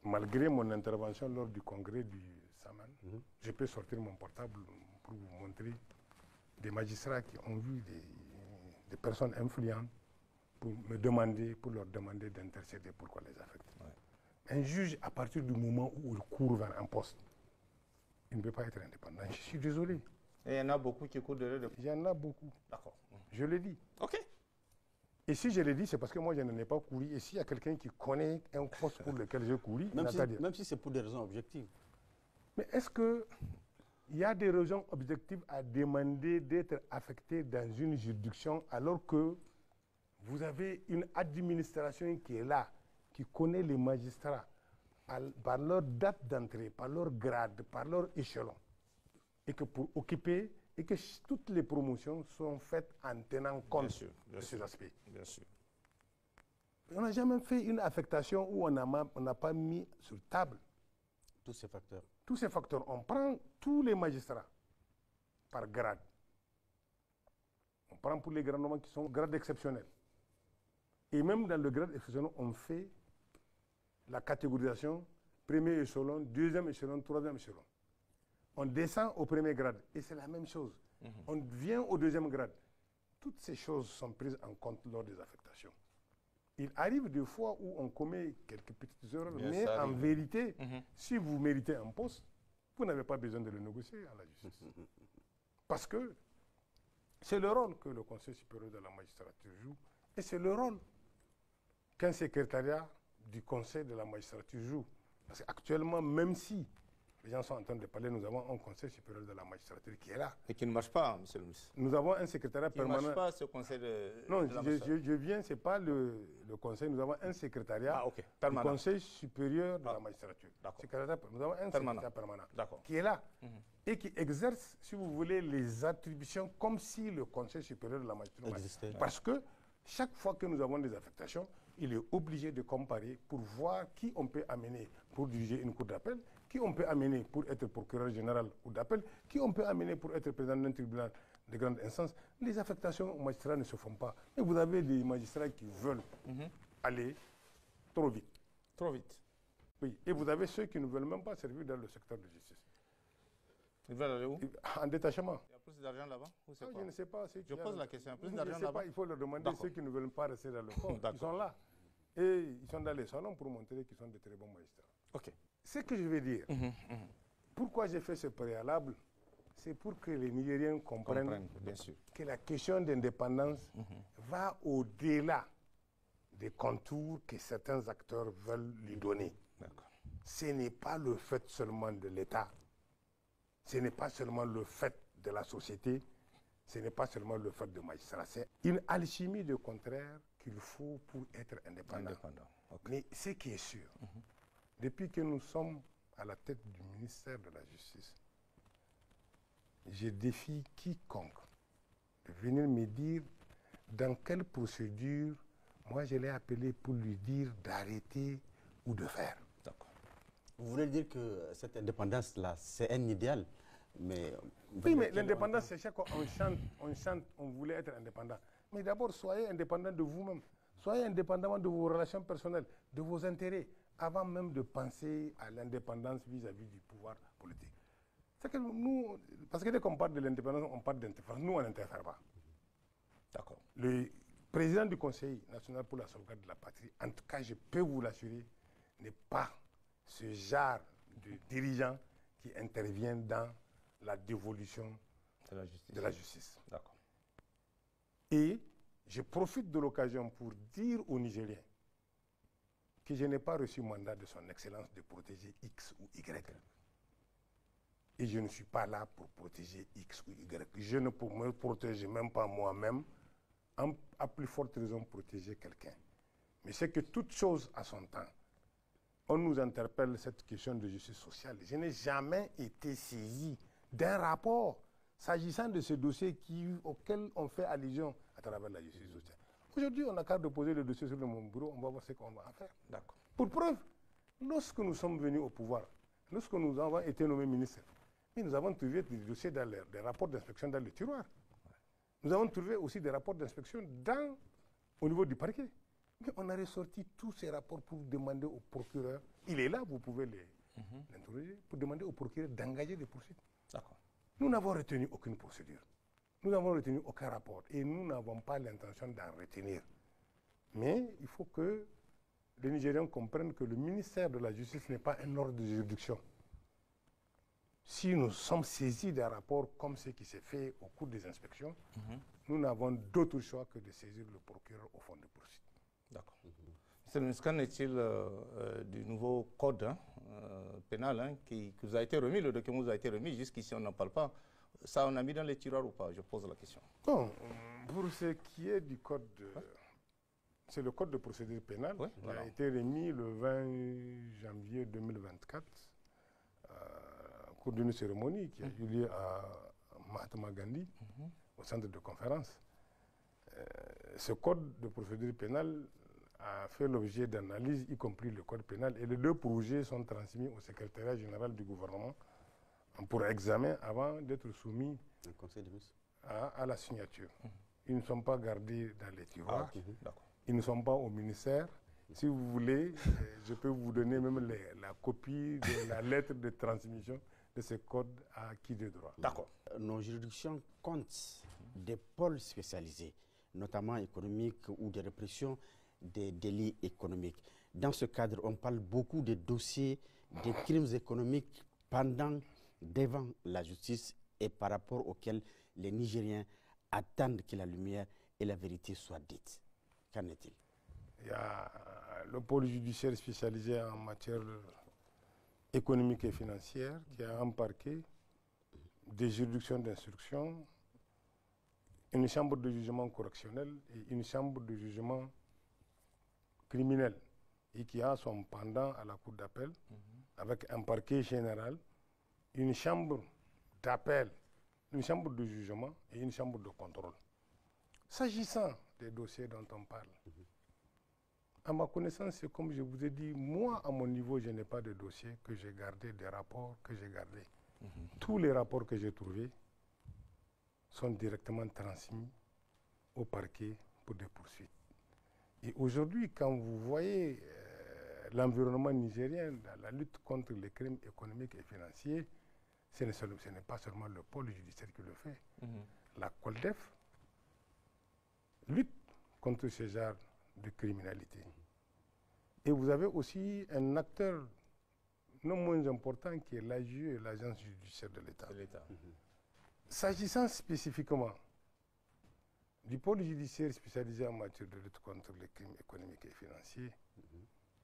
S3: Malgré mon intervention lors du congrès du Saman, je peux sortir mon portable pour vous montrer des magistrats qui ont vu des personnes influentes pour leur demander d'intercéder pour qu'on les affecte. Ouais. Un juge, à partir du moment où il court vers un poste, il ne peut pas être indépendant. Je suis désolé.
S4: Et il y en a beaucoup qui courent derrière.
S3: Il y en a beaucoup.
S4: D'accord.
S3: Je le dis.
S4: OK.
S3: Et si je le dis, c'est parce que moi, je n'en ai pas couru. Et s'il y a quelqu'un qui connaît un poste pour lequel j'ai couru,
S2: même si c'est pour des raisons objectives.
S3: Mais est-ce qu'il y a des raisons objectives à demander d'être affecté dans une juridiction alors que vous avez une administration qui est là, qui connaît les magistrats par leur date d'entrée, par leur grade, par leur échelon, et que pour occuper, et que toutes les promotions sont faites en tenant compte de ces aspects.
S4: Bien sûr.
S3: On n'a jamais fait une affectation où on n'a pas mis sur table
S2: tous ces facteurs.
S3: Tous ces facteurs. On prend tous les magistrats par grade. On prend pour les gradements qui sont grades exceptionnels. Et même dans le grade exceptionnel, on fait la catégorisation premier échelon, deuxième échelon, troisième échelon. On descend au premier grade et c'est la même chose. On vient au deuxième grade. Toutes ces choses sont prises en compte lors des affectations. Il arrive des fois où on commet quelques petites erreurs, mais en vérité, si vous méritez un poste, vous n'avez pas besoin de le négocier à la justice. Parce que c'est le rôle que le Conseil supérieur de la magistrature joue et c'est le rôle qu'un secrétariat du Conseil de la magistrature joue. Parce qu'actuellement, même si les gens sont en train de parler, nous avons un Conseil supérieur de la magistrature qui est là.
S4: Et qui ne marche pas, monsieur le ministre.
S3: Nous avons un secrétariat permanent.
S4: Il ne marche pas, ce Conseil de
S3: Non,
S4: la magistrature.
S3: je viens, ce n'est pas le Conseil, nous avons un secrétariat du Conseil supérieur de la magistrature. Nous avons un secrétariat permanent qui est là et qui exerce, si vous voulez, les attributions comme si le Conseil supérieur de la magistrature existait. Parce que chaque fois que nous avons des affectations, il est obligé de comparer pour voir qui on peut amener pour diriger une cour d'appel, qui on peut amener pour être procureur général ou d'appel, qui on peut amener pour être président d'un tribunal de grande instance. Les affectations aux magistrats ne se font pas. Et vous avez des magistrats qui veulent aller trop vite.
S4: Trop vite.
S3: Oui, et vous avez ceux qui ne veulent même pas servir dans le secteur de justice.
S4: Ils veulent aller où?
S3: En détachement.
S4: Il y a plus d'argent là-bas?
S3: Je ne sais pas.
S4: Je pose la question. Il y a plus d'argent là-bas?
S3: Je ne sais pas, il faut leur demander ceux qui ne veulent pas rester dans le corps. Ils sont là. Et ils sont dans les salons pour montrer qu'ils sont de très bons magistrats.
S4: OK.
S3: Ce que je veux dire, pourquoi j'ai fait ce préalable, c'est pour que les Nigériens comprennent que la question d'indépendance va au-delà des contours que certains acteurs veulent lui donner. Ce n'est pas le fait seulement de l'État, ce n'est pas seulement le fait de la société, ce n'est pas seulement le fait de magistrat. C'est une alchimie de contraire qu'il faut pour être indépendant. Mais ce qui est sûr, depuis que nous sommes à la tête du ministère de la Justice, je défie quiconque de venir me dire dans quelle procédure moi je l'ai appelé pour lui dire d'arrêter ou de faire.
S2: Vous voulez dire que cette indépendance-là, c'est un idéal, mais...
S3: Oui, mais l'indépendance, c'est chaque fois on chante, on voulait être indépendant. Mais d'abord, soyez indépendant de vous-même. Soyez indépendant de vos relations personnelles, de vos intérêts, avant même de penser à l'indépendance vis-à-vis du pouvoir politique. C'est que nous, parce que dès qu'on parle de l'indépendance, on parle d'interférence. Nous, on n'interfère pas.
S4: D'accord.
S3: Le président du Conseil national pour la sauvegarde de la patrie, en tout cas, je peux vous l'assurer, n'est pas ce genre de dirigeant qui intervient dans la dévolution de la justice.
S4: D'accord.
S3: Et je profite de l'occasion pour dire aux Nigériens que je n'ai pas reçu mandat de son Excellence de protéger X ou Y. Et je ne suis pas là pour protéger X ou Y. Je ne peux me protéger même pas moi-même, à plus forte raison protéger quelqu'un. Mais c'est que toute chose a son temps. On nous interpelle cette question de justice sociale. Je n'ai jamais été saisi d'un rapport s'agissant de ce dossier auquel on fait allusion à travers la justice sociale. Aujourd'hui, on n'a qu'à déposer le dossier sur mon bureau, on va voir ce qu'on va en faire.
S4: D'accord.
S3: Pour preuve, lorsque nous sommes venus au pouvoir, lorsque nous avons été nommés ministres, nous avons trouvé des dossiers des rapports d'inspection dans le tiroir. Nous avons trouvé aussi des rapports d'inspection au niveau du parquet. Mais on a ressorti tous ces rapports pour demander au procureur, il est là, vous pouvez l'interroger, pour demander au procureur d'engager des poursuites.
S4: D'accord.
S3: Nous n'avons retenu aucune procédure. Nous n'avons retenu aucun rapport et nous n'avons pas l'intention d'en retenir. Mais il faut que les Nigériens comprennent que le ministère de la Justice n'est pas un ordre de juridiction. Si nous sommes saisis d'un rapport comme ce qui s'est fait au cours des inspections, nous n'avons d'autre choix que de saisir le procureur au fond de poursuite.
S4: D'accord. Monsieur le ministre, qu'en est-il du nouveau code pénal qui vous a été remis, le document vous a été remis, jusqu'ici on n'en parle pas. Ça, on a mis dans les tiroirs ou pas? Je pose la question.
S3: Bon, pour ce qui est du code, c'est le code de procédure pénale qui a été remis le 20 janvier 2024 au cours d'une cérémonie qui a eu lieu à Mahatma Gandhi, au centre de conférence. Ce code de procédure pénale a fait l'objet d'analyses, y compris le code pénal, et les deux projets sont transmis au secrétariat général du gouvernement pour examen avant d'être soumis à la signature. Ils ne sont pas gardés dans les tiroirs, ils ne sont pas au ministère. Si vous voulez, je peux vous donner même la copie de la lettre de transmission de ce code à qui de droit.
S2: D'accord. Nos juridictions comptent des pôles spécialisés, notamment économiques ou de répression des délits économiques. Dans ce cadre, on parle beaucoup de dossiers de crimes économiques devant la justice et par rapport auxquels les Nigériens attendent que la lumière et la vérité soient dites. Qu'en est-il?
S3: Il y a le pôle judiciaire spécialisé en matière économique et financière qui a un parquet, des juridictions d'instruction, une chambre de jugement correctionnel et une chambre de jugement criminel et qui a son pendant à la cour d'appel avec un parquet général, une chambre d'appel, une chambre de jugement et une chambre de contrôle. S'agissant des dossiers dont on parle, à ma connaissance, c'est comme je vous ai dit, moi, à mon niveau, je n'ai pas de dossier que j'ai gardé, des rapports que j'ai gardés. Tous les rapports que j'ai trouvés sont directement transmis au parquet pour des poursuites. Et aujourd'hui, quand vous voyez l'environnement nigérien dans la lutte contre les crimes économiques et financiers, ce n'est pas seulement le pôle judiciaire qui le fait. La COLDEF lutte contre ce genre de criminalité. Et vous avez aussi un acteur non moins important qui est l'AJE, l'Agence judiciaire de l'État. S'agissant spécifiquement du pôle judiciaire spécialisé en matière de lutte contre les crimes économiques et financiers,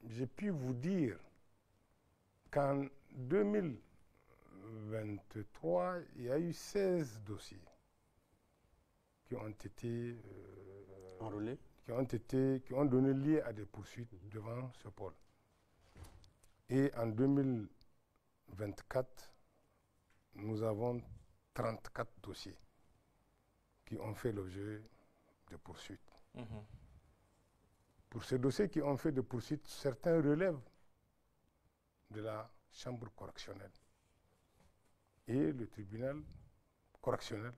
S3: j'ai pu vous dire qu'en 2023, il y a eu 16 dossiers qui ont été
S2: enrôlés,
S3: qui ont donné lieu à des poursuites devant ce pôle. Et en 2024, nous avons 34 dossiers qui ont fait l'objet de poursuites. Pour ces dossiers qui ont fait de poursuites, certains relèvent de la chambre correctionnelle. Et le tribunal correctionnel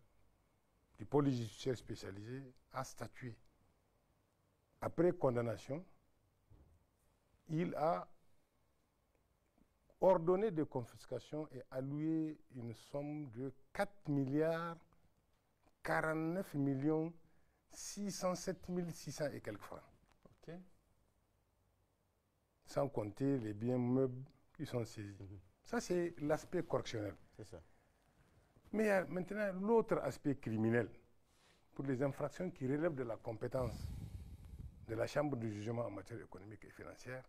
S3: du pôle judiciaire spécialisé a statué. Après condamnation, il a ordonné de confiscation et alloué une somme de 4 milliards 49 millions 607 600 et quelques francs. Sans compter les biens meubles qui sont saisis. Ça, c'est l'aspect correctionnel.
S2: C'est ça.
S3: Mais il y a maintenant l'autre aspect criminel, pour les infractions qui relèvent de la compétence de la Chambre de jugement en matière économique et financière.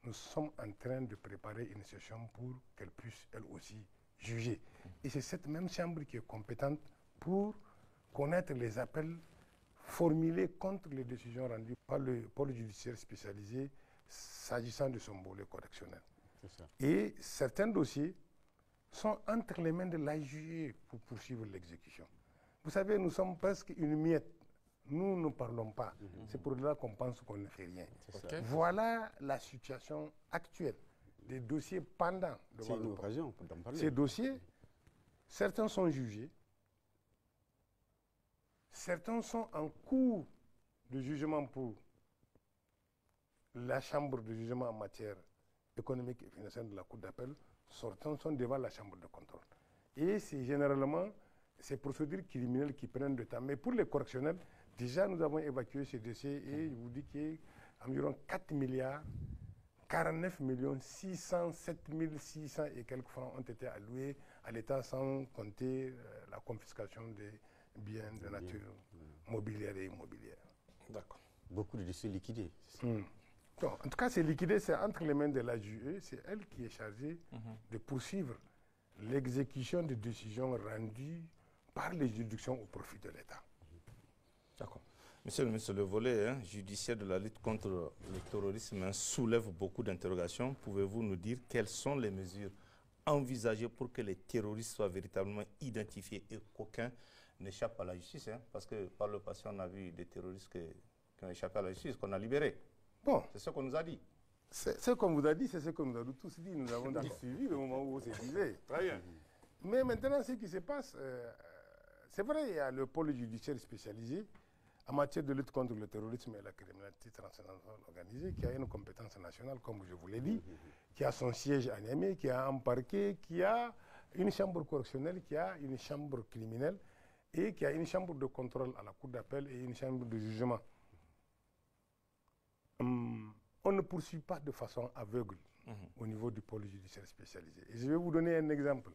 S3: Nous sommes en train de préparer une session pour qu'elle puisse, elle aussi, juger. Et c'est cette même Chambre qui est compétente pour connaître les appels formulées contre les décisions rendues par le pôle judiciaire spécialisé s'agissant de son volet correctionnel. Et certains dossiers sont entre les mains de l'AIGE pour poursuivre l'exécution. Vous savez, nous sommes presque une miette. Nous ne parlons pas. C'est pour cela qu'on pense qu'on ne fait rien. Voilà la situation actuelle des dossiers pendants devant le pôle.
S2: C'est une occasion d'en parler.
S3: Ces dossiers, certains sont jugés, certains sont en cours de jugement pour la chambre de jugement en matière économique et financière de la Cour d'appel, certains sont devant la chambre de contrôle. Et c'est généralement ces procédures criminelles qui prennent du temps. Mais pour les correctionnels, déjà nous avons évacué ces dossiers et je vous dis qu'environ 4 milliards, 49 607 600 et quelques francs ont été alloués à l'État sans compter la confiscation des biens de nature mobilière et immobilière.
S2: D'accord. Beaucoup de dossiers liquidés.
S3: Donc, en tout cas, c'est liquidé, c'est entre les mains de la JE, c'est elle qui est chargée de poursuivre l'exécution des décisions rendues par les juridictions au profit de l'État.
S4: D'accord. Monsieur le ministre, le volet judiciaire de la lutte contre le terrorisme soulève beaucoup d'interrogations. Pouvez-vous nous dire quelles sont les mesures envisagées pour que les terroristes soient véritablement identifiés et qu'aucun n'échappe à la justice, parce que par le passé, on a vu des terroristes qui ont échappé à la justice, qu'on a libérés.
S3: Bon.
S4: C'est ce qu'on nous a dit.
S3: Ce qu'on vous a dit, c'est ce que nous avons tous dit. Nous avons tous suivi le moment où c'est disait.
S4: Très bien.
S3: Mais maintenant, ce qui se passe, c'est vrai, il y a le pôle judiciaire spécialisé en matière de lutte contre le terrorisme et la criminalité transnationale organisée, qui a une compétence nationale, comme je vous l'ai dit, qui a son siège à Niamey, qui a un parquet, qui a une chambre correctionnelle, qui a une chambre criminelle et qui a une chambre de contrôle à la Cour d'appel et une chambre de jugement. On ne poursuit pas de façon aveugle au niveau du pôle judiciaire spécialisé. Et je vais vous donner un exemple,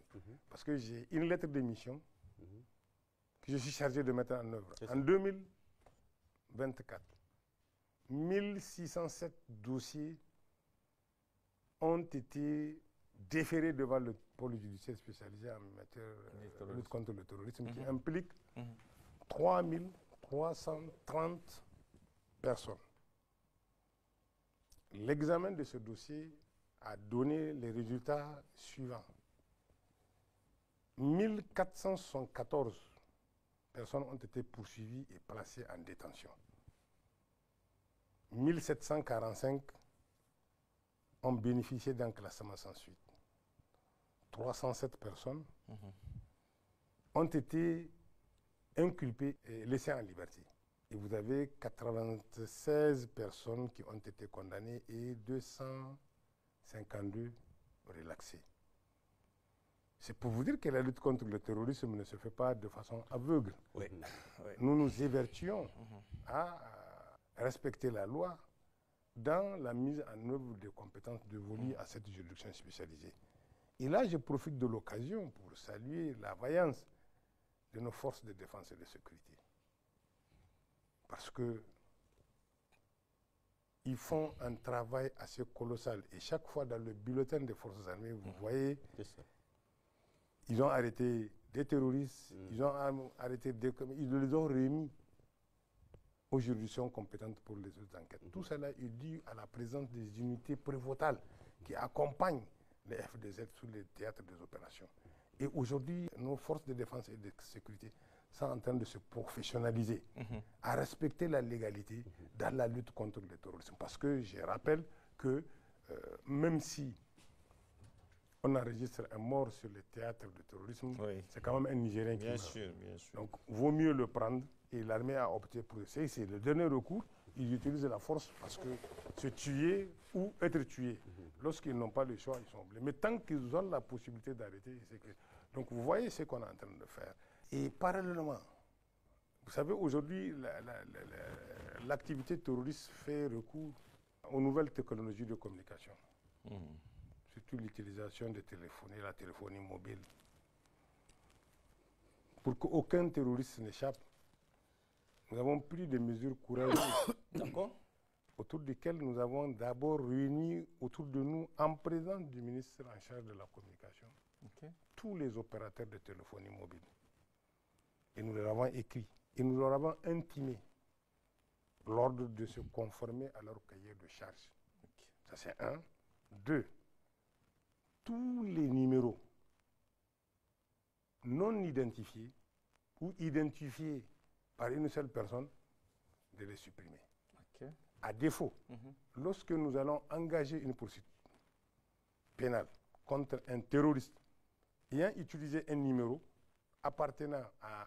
S3: parce que j'ai une lettre de mission que je suis chargé de mettre en œuvre. En 2024, 1607 dossiers ont été déférés devant le pôle judiciaire spécialisé en matière de lutte contre le terrorisme, qui implique 3330 personnes. L'examen de ce dossier a donné les résultats suivants. 1414 personnes ont été poursuivies et placées en détention. 1745 ont bénéficié d'un classement sans suite. 307 personnes ont été inculpées et laissées en liberté. Et vous avez 96 personnes qui ont été condamnées et 252 relaxées. C'est pour vous dire que la lutte contre le terrorisme ne se fait pas de façon aveugle.
S4: Oui.
S3: Nous nous évertuons à respecter la loi dans la mise en œuvre des compétences dévolues à cette juridiction spécialisée. Et là, je profite de l'occasion pour saluer la vaillance de nos forces de défense et de sécurité. Parce qu'ils font un travail assez colossal. Et chaque fois dans le bulletin des forces armées, vous voyez, ils ont arrêté des terroristes, ils ont arrêté ils les ont remis aux juridictions compétentes pour les autres enquêtes. Tout cela est dû à la présence des unités prévôtales qui accompagnent les FDZ sur les théâtres des opérations. Et aujourd'hui, nos forces de défense et de sécurité sont en train de se professionnaliser, à respecter la légalité dans la lutte contre le terrorisme. Parce que je rappelle que même si on enregistre un mort sur le théâtre de terrorisme, c'est quand même un Nigérien qui meurt.
S4: Bien sûr.
S3: Donc, vaut mieux le prendre et l'armée a opté pour essayer. C'est le dernier recours. Ils utilisent la force parce que se tuer ou être tué. Lorsqu'ils n'ont pas le choix, ils sont obligés. Mais tant qu'ils ont la possibilité d'arrêter, c'est que... Donc, vous voyez ce qu'on est en train de faire. Et parallèlement, vous savez, aujourd'hui, l'activité terroriste fait recours aux nouvelles technologies de communication. Surtout l'utilisation de téléphonie, la téléphonie mobile. Pour qu'aucun terroriste n'échappe, nous avons pris des mesures courageuses autour desquelles nous avons d'abord réuni autour de nous, en présence du ministre en charge de la communication, tous les opérateurs de téléphonie mobile. Et nous leur avons écrit, et nous leur avons intimé l'ordre de se conformer à leur cahier de charges.
S4: Okay.
S3: Ça, c'est un. Deux, tous les numéros non identifiés ou identifiés par une seule personne, de les supprimer.
S4: Okay.
S3: À défaut, lorsque nous allons engager une poursuite pénale contre un terroriste ayant utilisé un numéro appartenant à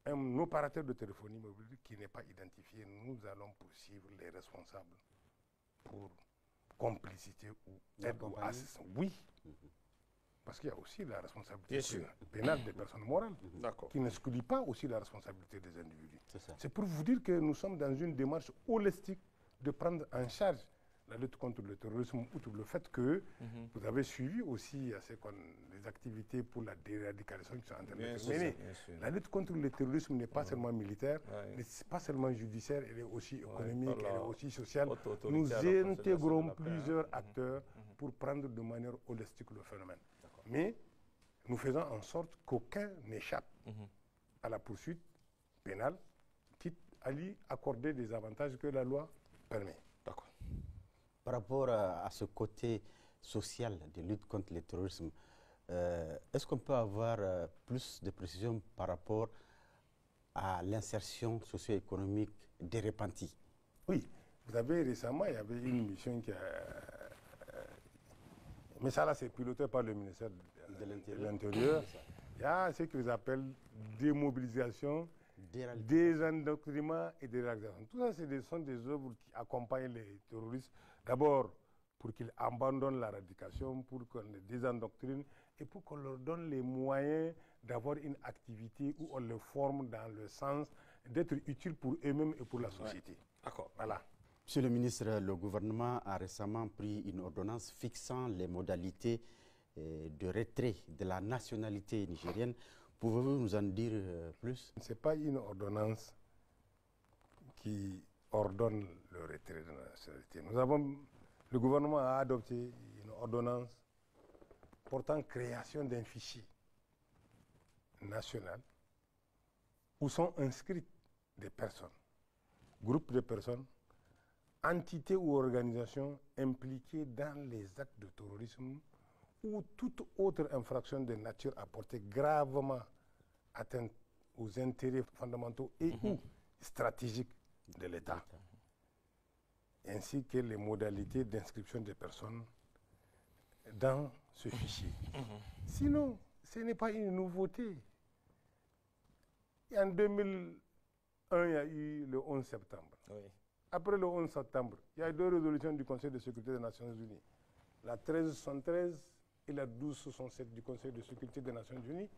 S3: un opérateur de téléphonie mobile qui n'est pas identifié, nous allons poursuivre les responsables pour complicité ou aide ou assistance. Oui, parce qu'il y a aussi la responsabilité pénale des personnes morales, qui n'exclut pas aussi la responsabilité des individus. C'est pour vous dire que nous sommes dans une démarche holistique de prendre en charge la lutte contre le terrorisme, outre le fait que vous avez suivi aussi les activités pour la déradicalisation qui sont en train d'être menées. La lutte contre le terrorisme n'est pas seulement militaire, n'est pas seulement judiciaire, elle est aussi économique, elle est aussi sociale. Nous intégrons plusieurs acteurs pour prendre de manière holistique le phénomène. Mais nous faisons en sorte qu'aucun n'échappe à la poursuite pénale, quitte à lui accorder des avantages que la loi permet.
S2: D'accord. Par rapport à ce côté social de lutte contre le terrorisme, est-ce qu'on peut avoir plus de précisions par rapport à l'insertion socio-économique des repentis?
S3: Oui, vous avez récemment, il y avait une mission qui a... mais ça là, c'est piloté par le ministère de l'Intérieur. Il y a ce qu'ils appellent démobilisation, désendoctrinement et déradicalisation. Tout ça, sont des œuvres qui accompagnent les terroristes. D'abord, pour qu'ils abandonnent la radication, pour qu'on les désendoctrine et pour qu'on leur donne les moyens d'avoir une activité où on les forme dans le sens d'être utiles pour eux-mêmes et pour la société.
S2: D'accord.
S3: Voilà.
S2: Monsieur le ministre, le gouvernement a récemment pris une ordonnance fixant les modalités de retrait de la nationalité nigérienne. Pouvez-vous nous en dire plus?
S3: Ce n'est pas une ordonnance qui ordonne le retrait de la nationalité. Le gouvernement a adopté une ordonnance portant création d'un fichier national où sont inscrites des personnes, groupes de personnes, entités ou organisations impliquées dans les actes de terrorisme ou toute autre infraction de nature à porter gravement atteinte aux intérêts fondamentaux et ou stratégiques de l'État, ainsi que les modalités d'inscription des personnes dans ce fichier. Sinon, ce n'est pas une nouveauté. En 2001, il y a eu le 11 septembre. Oui. Après le 11 septembre, il y a eu deux résolutions du Conseil de sécurité des Nations Unies, la 1373 et la 1267 du Conseil de sécurité des Nations Unies,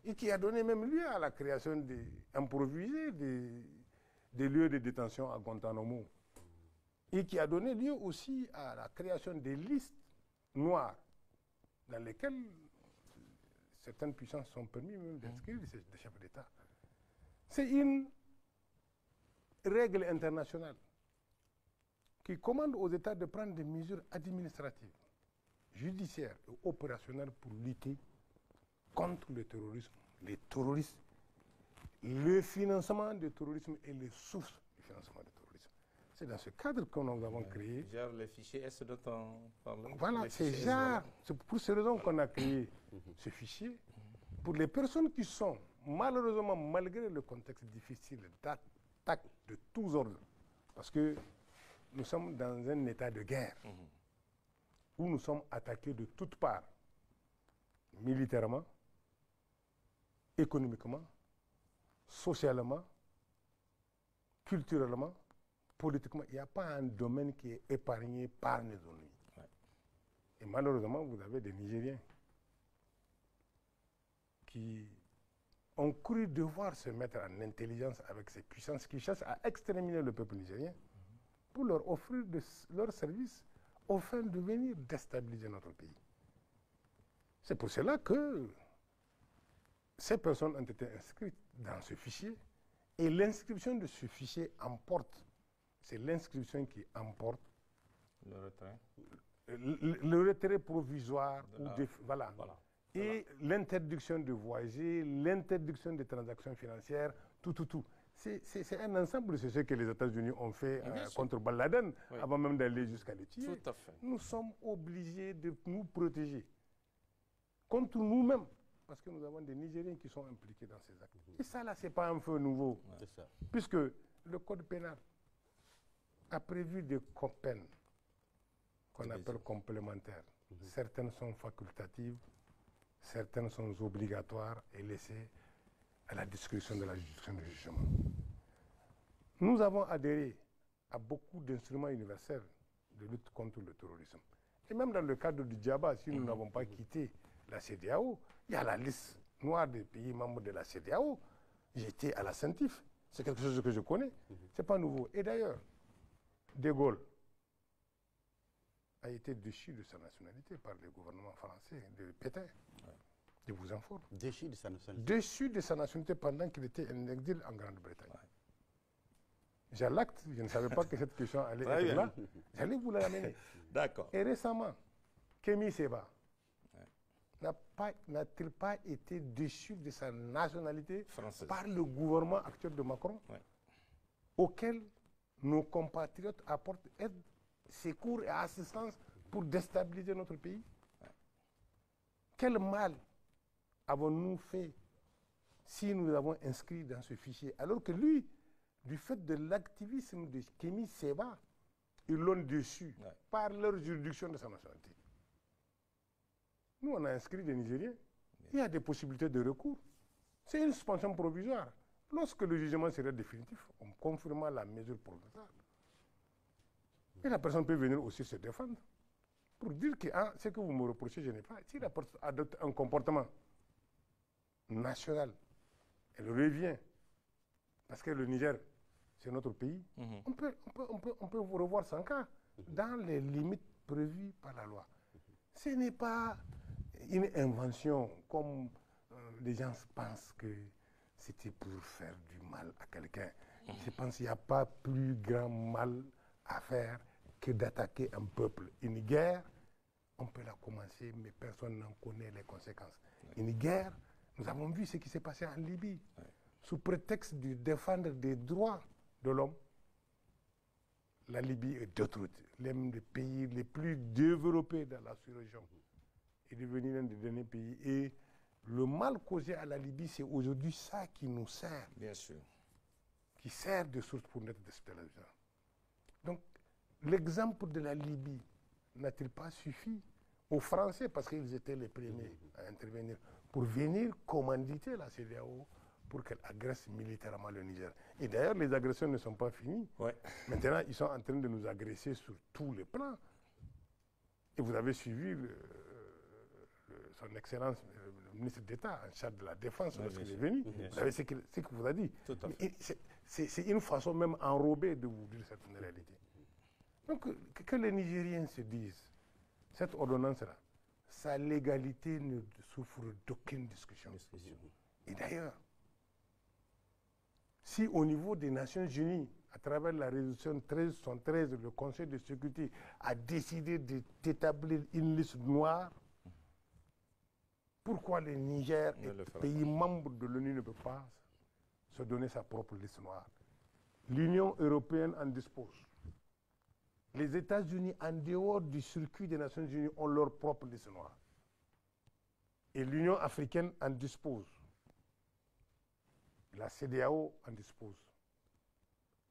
S3: et qui a donné même lieu à la création improvisée des lieux de détention à Guantanamo, et qui a donné lieu aussi à la création des listes noires dans lesquelles certaines puissances sont permis même d'inscrire des chefs d'État. C'est une règle internationale qui commande aux États de prendre des mesures administratives, judiciaires et opérationnelles pour lutter contre le terrorisme, les terroristes, le financement du terrorisme et les sources du financement du terrorisme. C'est dans ce cadre que nous avons créé.
S4: Genre les fichiers S dont on parle.
S3: Voilà, c'est pour ces raisons qu'on a créé ce fichier. Pour les personnes qui sont, malheureusement, malgré le contexte difficile d'attaque de tous ordres, parce que nous sommes dans un état de guerre, où nous sommes attaqués de toutes parts, militairement, économiquement, socialement, culturellement, politiquement. Il n'y a pas un domaine qui est épargné par les ennemis. Ouais. Et malheureusement, vous avez des Nigériens qui ont cru devoir se mettre en intelligence avec ces puissances qui cherchent à exterminer le peuple nigérien pour leur offrir leurs services afin de venir déstabiliser notre pays. C'est pour cela que ces personnes ont été inscrites dans ce fichier et l'inscription de ce fichier emporte, c'est l'inscription qui emporte le retrait provisoire voilà. Et l'interdiction de voyager, l'interdiction des transactions financières, tout. c'est un ensemble, c'est ce que les États-Unis ont fait contre Ben Laden, avant même d'aller jusqu'à le tuer.
S4: Tout à fait.
S3: Nous sommes obligés de nous protéger contre nous-mêmes, parce que nous avons des Nigériens qui sont impliqués dans ces actes. Et ça, là, ce n'est pas un feu nouveau.
S2: Ça.
S3: Puisque le code pénal a prévu des peines qu'on appelle complémentaires. Certaines sont facultatives, certaines sont obligatoires et laissées à la discrétion de la juridiction de jugement. Nous avons adhéré à beaucoup d'instruments universels de lutte contre le terrorisme. Et même dans le cadre du Djaba, si nous n'avons pas quitté la CEDEAO, il y a la liste noire des pays membres de la CEDEAO. J'étais à la CENTIF. C'est quelque chose que je connais. Ce n'est pas nouveau. Et d'ailleurs, De Gaulle a été déchu de sa nationalité par le gouvernement français de Pétain. Je vous informe.
S2: Déchu de sa nationalité.
S3: Déchu de sa nationalité pendant qu'il était en exil en Grande-Bretagne. J'ai l'acte, je ne savais pas que cette question allait être là. J'allais vous l'amener.
S4: D'accord.
S3: Et récemment, Kémy Séba n'a-t-il pas été déchu de sa nationalité
S4: Française
S3: par le gouvernement actuel de Macron, auquel nos compatriotes apportent aide, secours et assistance pour déstabiliser notre pays? Quel mal avons-nous fait si nous l'avons inscrit dans ce fichier, alors que lui, du fait de l'activisme de Kémy Séba, ils l'ont déchu par leur juridiction de sa nationalité? Nous, on a inscrit des Nigériens. Il y a des possibilités de recours. C'est une suspension provisoire. Lorsque le jugement serait définitif, on confirmera la mesure provisoire. Et la personne peut venir aussi se défendre pour dire que ce que vous me reprochez, je n'ai pas. Si la personne adopte un comportement national, elle revient, parce que le Niger, c'est notre pays, on peut revoir son cas dans les limites prévues par la loi. Ce n'est pas une invention comme les gens pensent que c'était pour faire du mal à quelqu'un. Je pense qu'il n'y a pas plus grand mal à faire que d'attaquer un peuple. Une guerre, on peut la commencer, mais personne n'en connaît les conséquences. Une guerre, nous avons vu ce qui s'est passé en Libye. Sous prétexte de défendre des droits de l'homme, la Libye est détruite. L'un des pays les plus développés dans la sous-région est devenu l'un des derniers pays. Et le mal causé à la Libye, c'est aujourd'hui ça qui nous sert.
S4: Bien sûr.
S3: Qui sert de source pour notre déstabilisation. Donc, l'exemple de la Libye n'a-t-il pas suffi aux Français, parce qu'ils étaient les premiers à intervenir, pour venir commanditer la CEDEAO pour qu'elle agresse militairement le Niger? Et d'ailleurs, les agressions ne sont pas finies. Maintenant, ils sont en train de nous agresser sur tous les plans. Et vous avez suivi son Excellence, le ministre d'État en charge de la Défense, lorsqu'il est venu. Vous savez ce qu'il vous a dit. C'est une façon même enrobée de vous dire certaines réalités. Donc, que les Nigériens se disent, cette ordonnance-là, sa légalité ne souffre d'aucune discussion. Et d'ailleurs, si au niveau des Nations Unies, à travers la résolution 1313, le Conseil de sécurité a décidé d'établir une liste noire, pourquoi le Niger, pays membre de l'ONU, ne peut pas se donner sa propre liste noire? L'Union européenne en dispose. Les États-Unis, en dehors du circuit des Nations Unies, ont leur propre liste noire. Et l'Union africaine en dispose. La CEDEAO en dispose.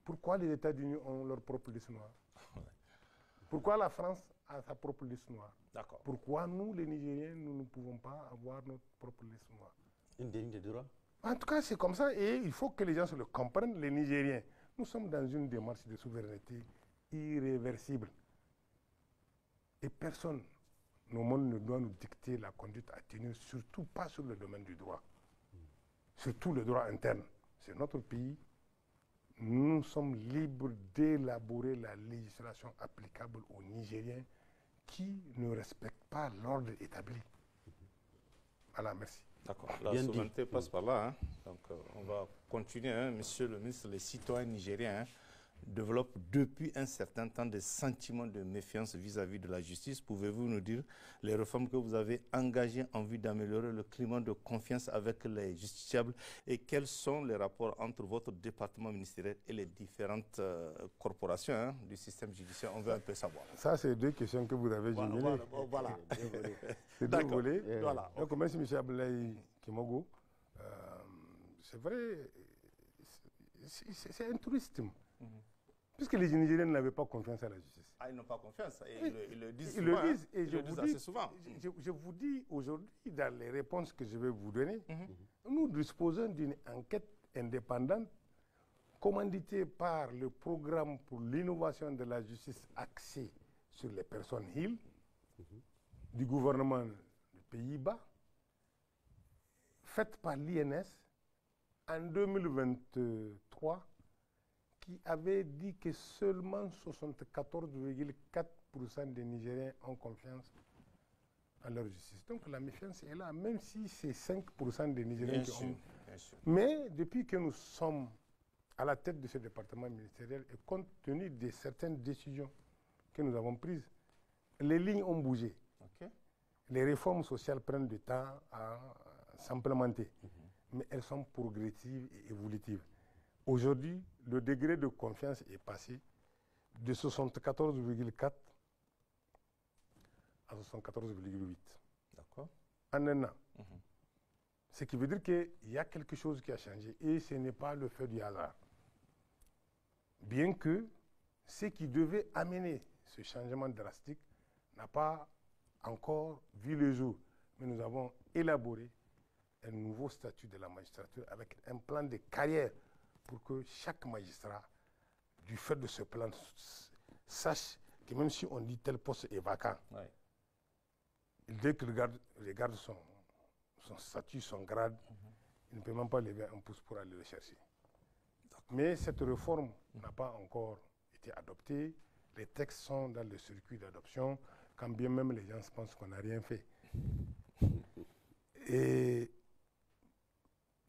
S3: Pourquoi les États-Unis ont leur propre liste noire? Pourquoi la France a sa propre liste noire? Pourquoi nous, les Nigériens, nous ne pouvons pas avoir notre propre liste noire?
S2: Une déni de droit.
S3: En tout cas, c'est comme ça et il faut que les gens se le comprennent, les Nigériens. Nous sommes dans une démarche de souveraineté irréversible. Et personne, au monde, ne doit nous dicter la conduite à tenir, surtout pas sur le domaine du droit. Surtout le droit interne. C'est notre pays. Nous sommes libres d'élaborer la législation applicable aux Nigériens qui ne respectent pas l'ordre établi. Voilà, merci.
S4: D'accord. La souveraineté passe par là. Donc, on va continuer, monsieur le ministre, les citoyens nigériens. développent depuis un certain temps des sentiments de méfiance vis-à-vis de la justice. Pouvez-vous nous dire les réformes que vous avez engagées en vue d'améliorer le climat de confiance avec les justiciables et quels sont les rapports entre votre département ministériel et les différentes corporations du système judiciaire? On veut un peu savoir.
S3: Ça, c'est deux questions que vous avez jumelées.
S4: Voilà.
S3: C'est deux volets.
S4: Voilà.
S3: Donc, merci M. Abdoulaye Kimogo. C'est vrai, c'est un tourisme. Puisque les Nigériens n'avaient pas confiance à la justice.
S4: Ah, ils n'ont pas confiance. Et ils le disent
S3: ils
S4: souvent.
S3: Le disent, et
S4: ils le disent assez souvent.
S3: Je vous dis aujourd'hui, dans les réponses que je vais vous donner, nous disposons d'une enquête indépendante commanditée par le programme pour l'innovation de la justice axé sur les personnes Hill du gouvernement des Pays-Bas, faite par l'INS en 2023, qui avait dit que seulement 74,4% des Nigériens ont confiance en leur justice. Donc la méfiance est là, même si c'est 5% des Nigériens qui ont... Bien sûr. Mais depuis que nous sommes à la tête de ce département ministériel et compte tenu de certaines décisions que nous avons prises, les lignes ont bougé. Okay. Les réformes sociales prennent du temps à s'implémenter, mais elles sont progressives et évolutives. Aujourd'hui, le degré de confiance est passé de 74,4 à 74,8. D'accord. En un an. Ce qui veut dire qu'il y a quelque chose qui a changé et ce n'est pas le fait du hasard. Bien que ce qui devait amener ce changement drastique n'a pas encore vu le jour. Mais nous avons élaboré un nouveau statut de la magistrature avec un plan de carrière pour que chaque magistrat, du fait de ce plan, sache que même si on dit tel poste est vacant, dès qu'il regarde son statut, son grade, il ne peut même pas lever un pouce pour aller le chercher. Mais cette réforme n'a pas encore été adoptée. Les textes sont dans le circuit d'adoption, quand bien même les gens pensent qu'on n'a rien fait.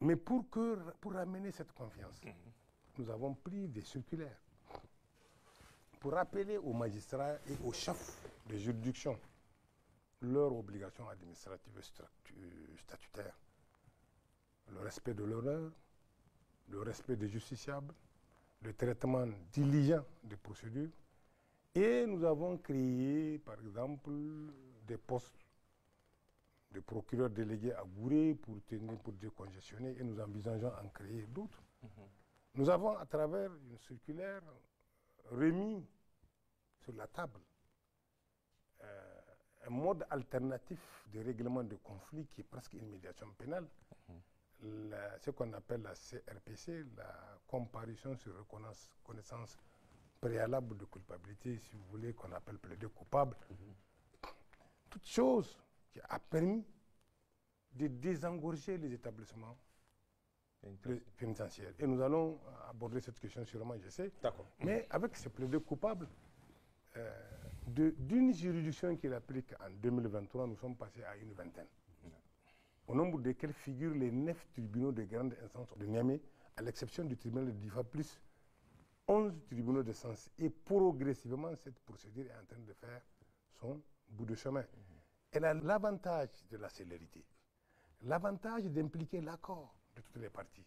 S3: Mais pour amener cette confiance, nous avons pris des circulaires pour rappeler aux magistrats et aux chefs de juridiction leurs obligations administratives et statutaires, le respect de l'honneur, le respect des justiciables, le traitement diligent des procédures. Et nous avons créé, par exemple, des postes de procureurs délégués à Gouré pour décongestionner, et nous envisageons en créer d'autres. Nous avons, à travers une circulaire, remis sur la table un mode alternatif de règlement de conflit qui est presque une médiation pénale, ce qu'on appelle la CRPC, la comparution sur reconnaissance préalable de culpabilité, si vous voulez, qu'on appelle plaider coupable. Toute chose qui a permis de désengorger les établissements pénitentiaires. Et nous allons aborder cette question sûrement, je sais. Mais avec ce plaider coupable, d'une juridiction qui l'applique en 2023, nous sommes passés à une vingtaine. Au nombre desquels figurent les 9 tribunaux de grande instance de Niamey, à l'exception du tribunal de Difa, plus 11 tribunaux de sens. Et progressivement, cette procédure est en train de faire son bout de chemin. Elle a l'avantage de la célérité, l'avantage d'impliquer l'accord de toutes les parties,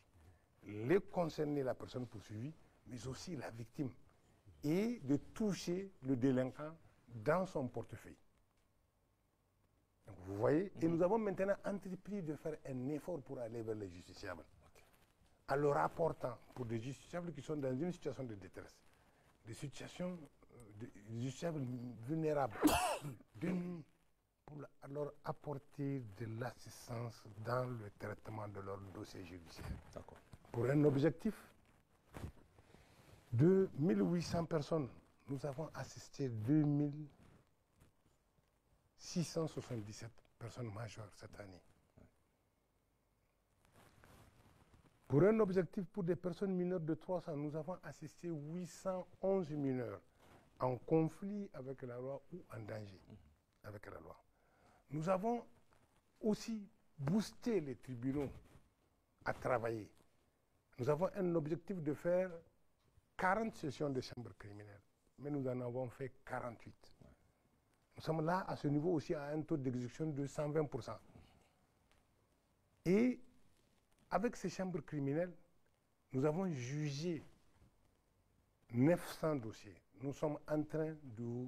S3: les concernés, la personne poursuivie, mais aussi la victime, et de toucher le délinquant dans son portefeuille. Donc vous voyez, et nous avons maintenant entrepris de faire un effort pour aller vers les justiciables, en leur apportant, pour des justiciables qui sont dans une situation de détresse, des situations de justiciables vulnérables, démunis, pour leur apporter de l'assistance dans le traitement de leur dossier judiciaire. Pour un objectif de 1800 personnes, nous avons assisté 2677 personnes majeures cette année. Pour un objectif pour des personnes mineures de 300, nous avons assisté 811 mineurs en conflit avec la loi ou en danger avec la loi. Nous avons aussi boosté les tribunaux à travailler. Nous avons un objectif de faire 40 sessions de chambre criminelle, mais nous en avons fait 48. Nous sommes là, à ce niveau aussi, à un taux d'exécution de 120%. Et avec ces chambres criminelles, nous avons jugé 900 dossiers. Nous sommes en train de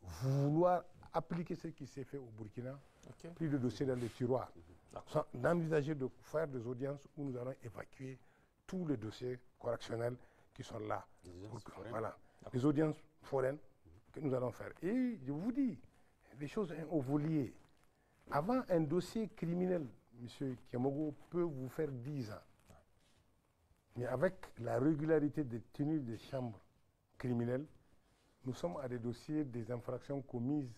S3: vouloir appliquer ce qui s'est fait au Burkina, plus de dossiers dans les tiroirs. D'envisager de faire des audiences où nous allons évacuer tous les dossiers correctionnels qui sont là. Voilà, les audiences foraines que nous allons faire. Et je vous dis, les choses ont évolué. Avant, un dossier criminel, M. Kemogo, peut vous faire 10 ans. Mais avec la régularité des tenues des chambres criminelles, nous sommes à des dossiers des infractions commises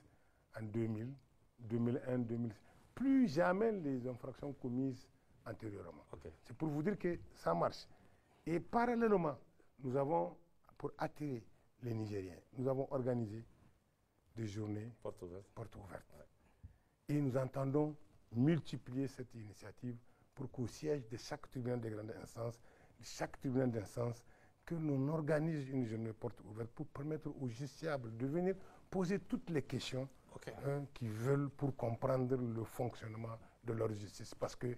S3: en 2000, 2001, 2006. Plus jamais les infractions commises antérieurement. C'est pour vous dire que ça marche. Et parallèlement, nous avons, pour attirer les Nigériens, nous avons organisé des journées portes ouvertes. Et nous entendons multiplier cette initiative pour qu'au siège de chaque tribunal de grande instance, que l'on organise une journée porte ouverte pour permettre aux justiciables de venir poser toutes les questions qu'ils veulent pour comprendre le fonctionnement de leur justice. Parce que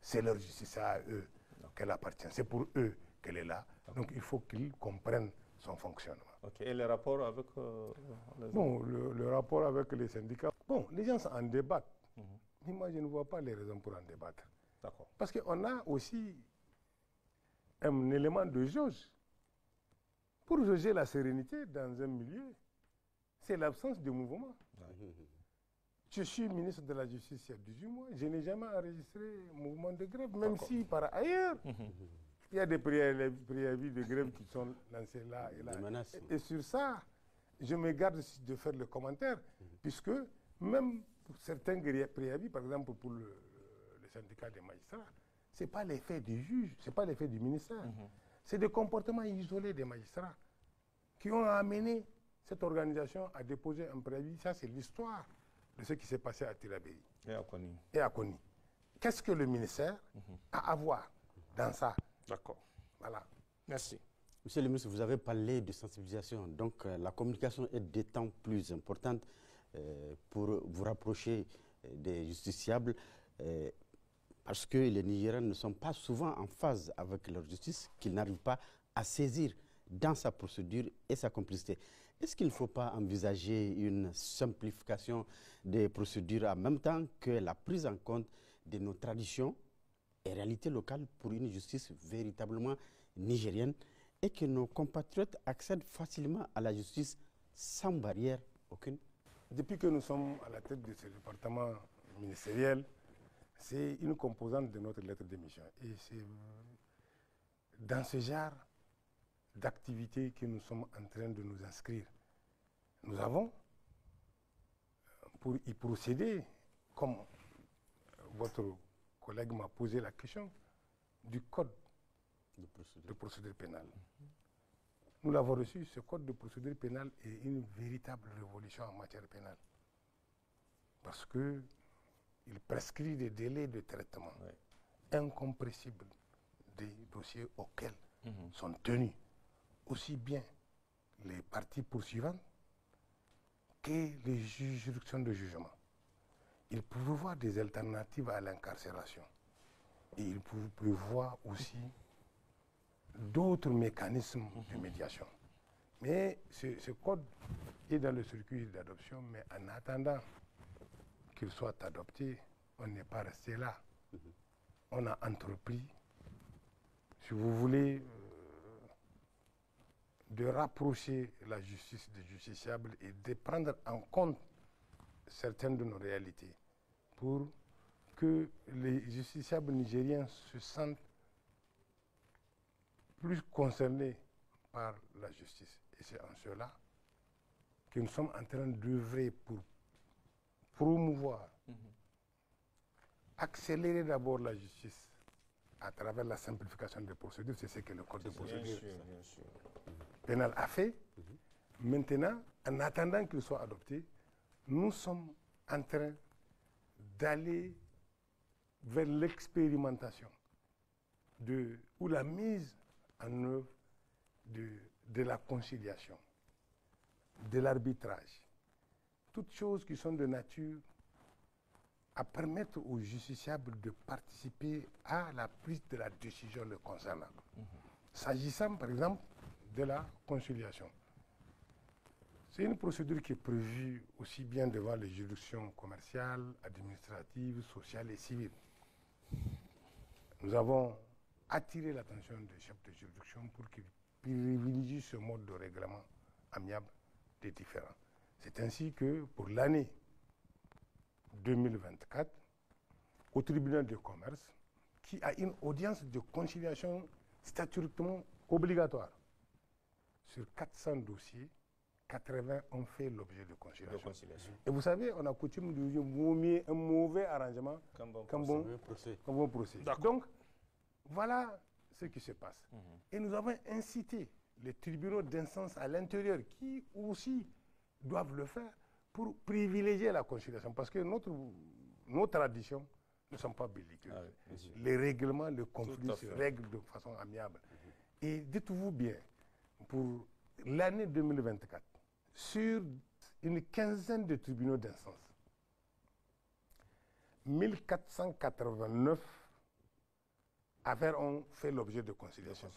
S3: c'est leur justice, c'est à eux qu'elle appartient. C'est pour eux qu'elle est là. Donc il faut qu'ils comprennent son fonctionnement.
S4: Et le rapport avec
S3: Bon, le rapport avec les syndicats, bon, les gens en débattent. Mais moi, je ne vois pas les raisons pour en débattre. Parce qu'on a aussi un élément de jauge. Pour jauger la sérénité dans un milieu, c'est l'absence de mouvement. Je suis ministre de la Justice il y a 18 mois, je n'ai jamais enregistré un mouvement de grève, même si par ailleurs, il y a des préavis de grève qui sont lancés là et là. Et sur ça, je me garde de faire le commentaire, puisque même pour certains préavis, par exemple pour le syndicat des magistrats, ce n'est pas l'effet du juge, ce n'est pas l'effet du ministère. C'est des comportements isolés des magistrats qui ont amené cette organisation à déposer un préavis. Ça, c'est l'histoire de ce qui s'est passé à Tillabéri et à Koni. Qu'est-ce que le ministère a à voir dans ça? Voilà.
S4: Merci.
S2: Monsieur le ministre, vous avez parlé de sensibilisation. Donc, la communication est d'autant plus importante pour vous rapprocher des justiciables parce que les Nigériens ne sont pas souvent en phase avec leur justice, qu'ils n'arrivent pas à saisir dans sa procédure et sa complicité. Est-ce qu'il ne faut pas envisager une simplification des procédures en même temps que la prise en compte de nos traditions et réalités locales pour une justice véritablement nigérienne et que nos compatriotes accèdent facilement à la justice sans barrière aucune?
S3: Depuis que nous sommes à la tête de ce département ministériel, c'est une composante de notre lettre de mission. Et c'est dans ce genre d'activités que nous sommes en train de nous inscrire. Nous avons, pour y procéder, comme votre collègue m'a posé la question, du code de procédure pénale. Nous l'avons reçu, ce code de procédure pénale est une véritable révolution en matière pénale. Parce qu'il prescrit des délais de traitement incompressibles des dossiers auxquels sont tenus aussi bien les parties poursuivantes que les juridictions de jugement. Il prévoit des alternatives à l'incarcération. Et il prévoit aussi d'autres mécanismes de médiation. Mais ce code est dans le circuit d'adoption, mais en attendant qu'il soit adopté, on n'est pas resté là. On a entrepris, si vous voulez, de rapprocher la justice des justiciables et de prendre en compte certaines de nos réalités pour que les justiciables nigériens se sentent plus concernés par la justice. Et c'est en cela que nous sommes en train d'œuvrer pour promouvoir, accélérer d'abord la justice à travers la simplification des procédures. C'est ce que le Code de procédure pénale a fait. Maintenant, en attendant qu'il soit adopté, nous sommes en train d'aller vers l'expérimentation ou la mise en œuvre de la conciliation, de l'arbitrage, toutes choses qui sont de nature à permettre aux justiciables de participer à la prise de la décision le concernant. S'agissant, par exemple, de la conciliation, c'est une procédure qui est prévue aussi bien devant les juridictions commerciales, administratives, sociales et civiles. Nous avons attiré l'attention des chefs de juridiction pour qu'ils privilégient ce mode de règlement amiable des différends. C'est ainsi que pour l'année 2024, au tribunal de commerce, qui a une audience de conciliation statutairement obligatoire, sur 400 dossiers, 80 ont fait l'objet de conciliation. Et vous savez, on a coutume de dire vaut mieux un mauvais arrangement qu'un bon procès. Donc, voilà ce qui se passe. Et nous avons incité les tribunaux d'instance à l'intérieur, qui aussi doivent le faire, pour privilégier la conciliation. Parce que nos traditions ne sont pas belliqueuses. Les règlements, le conflit se règlent de façon amiable. Et dites-vous bien, pour l'année 2024, sur une quinzaine de tribunaux d'instance, 1489 affaires ont fait l'objet de conciliation.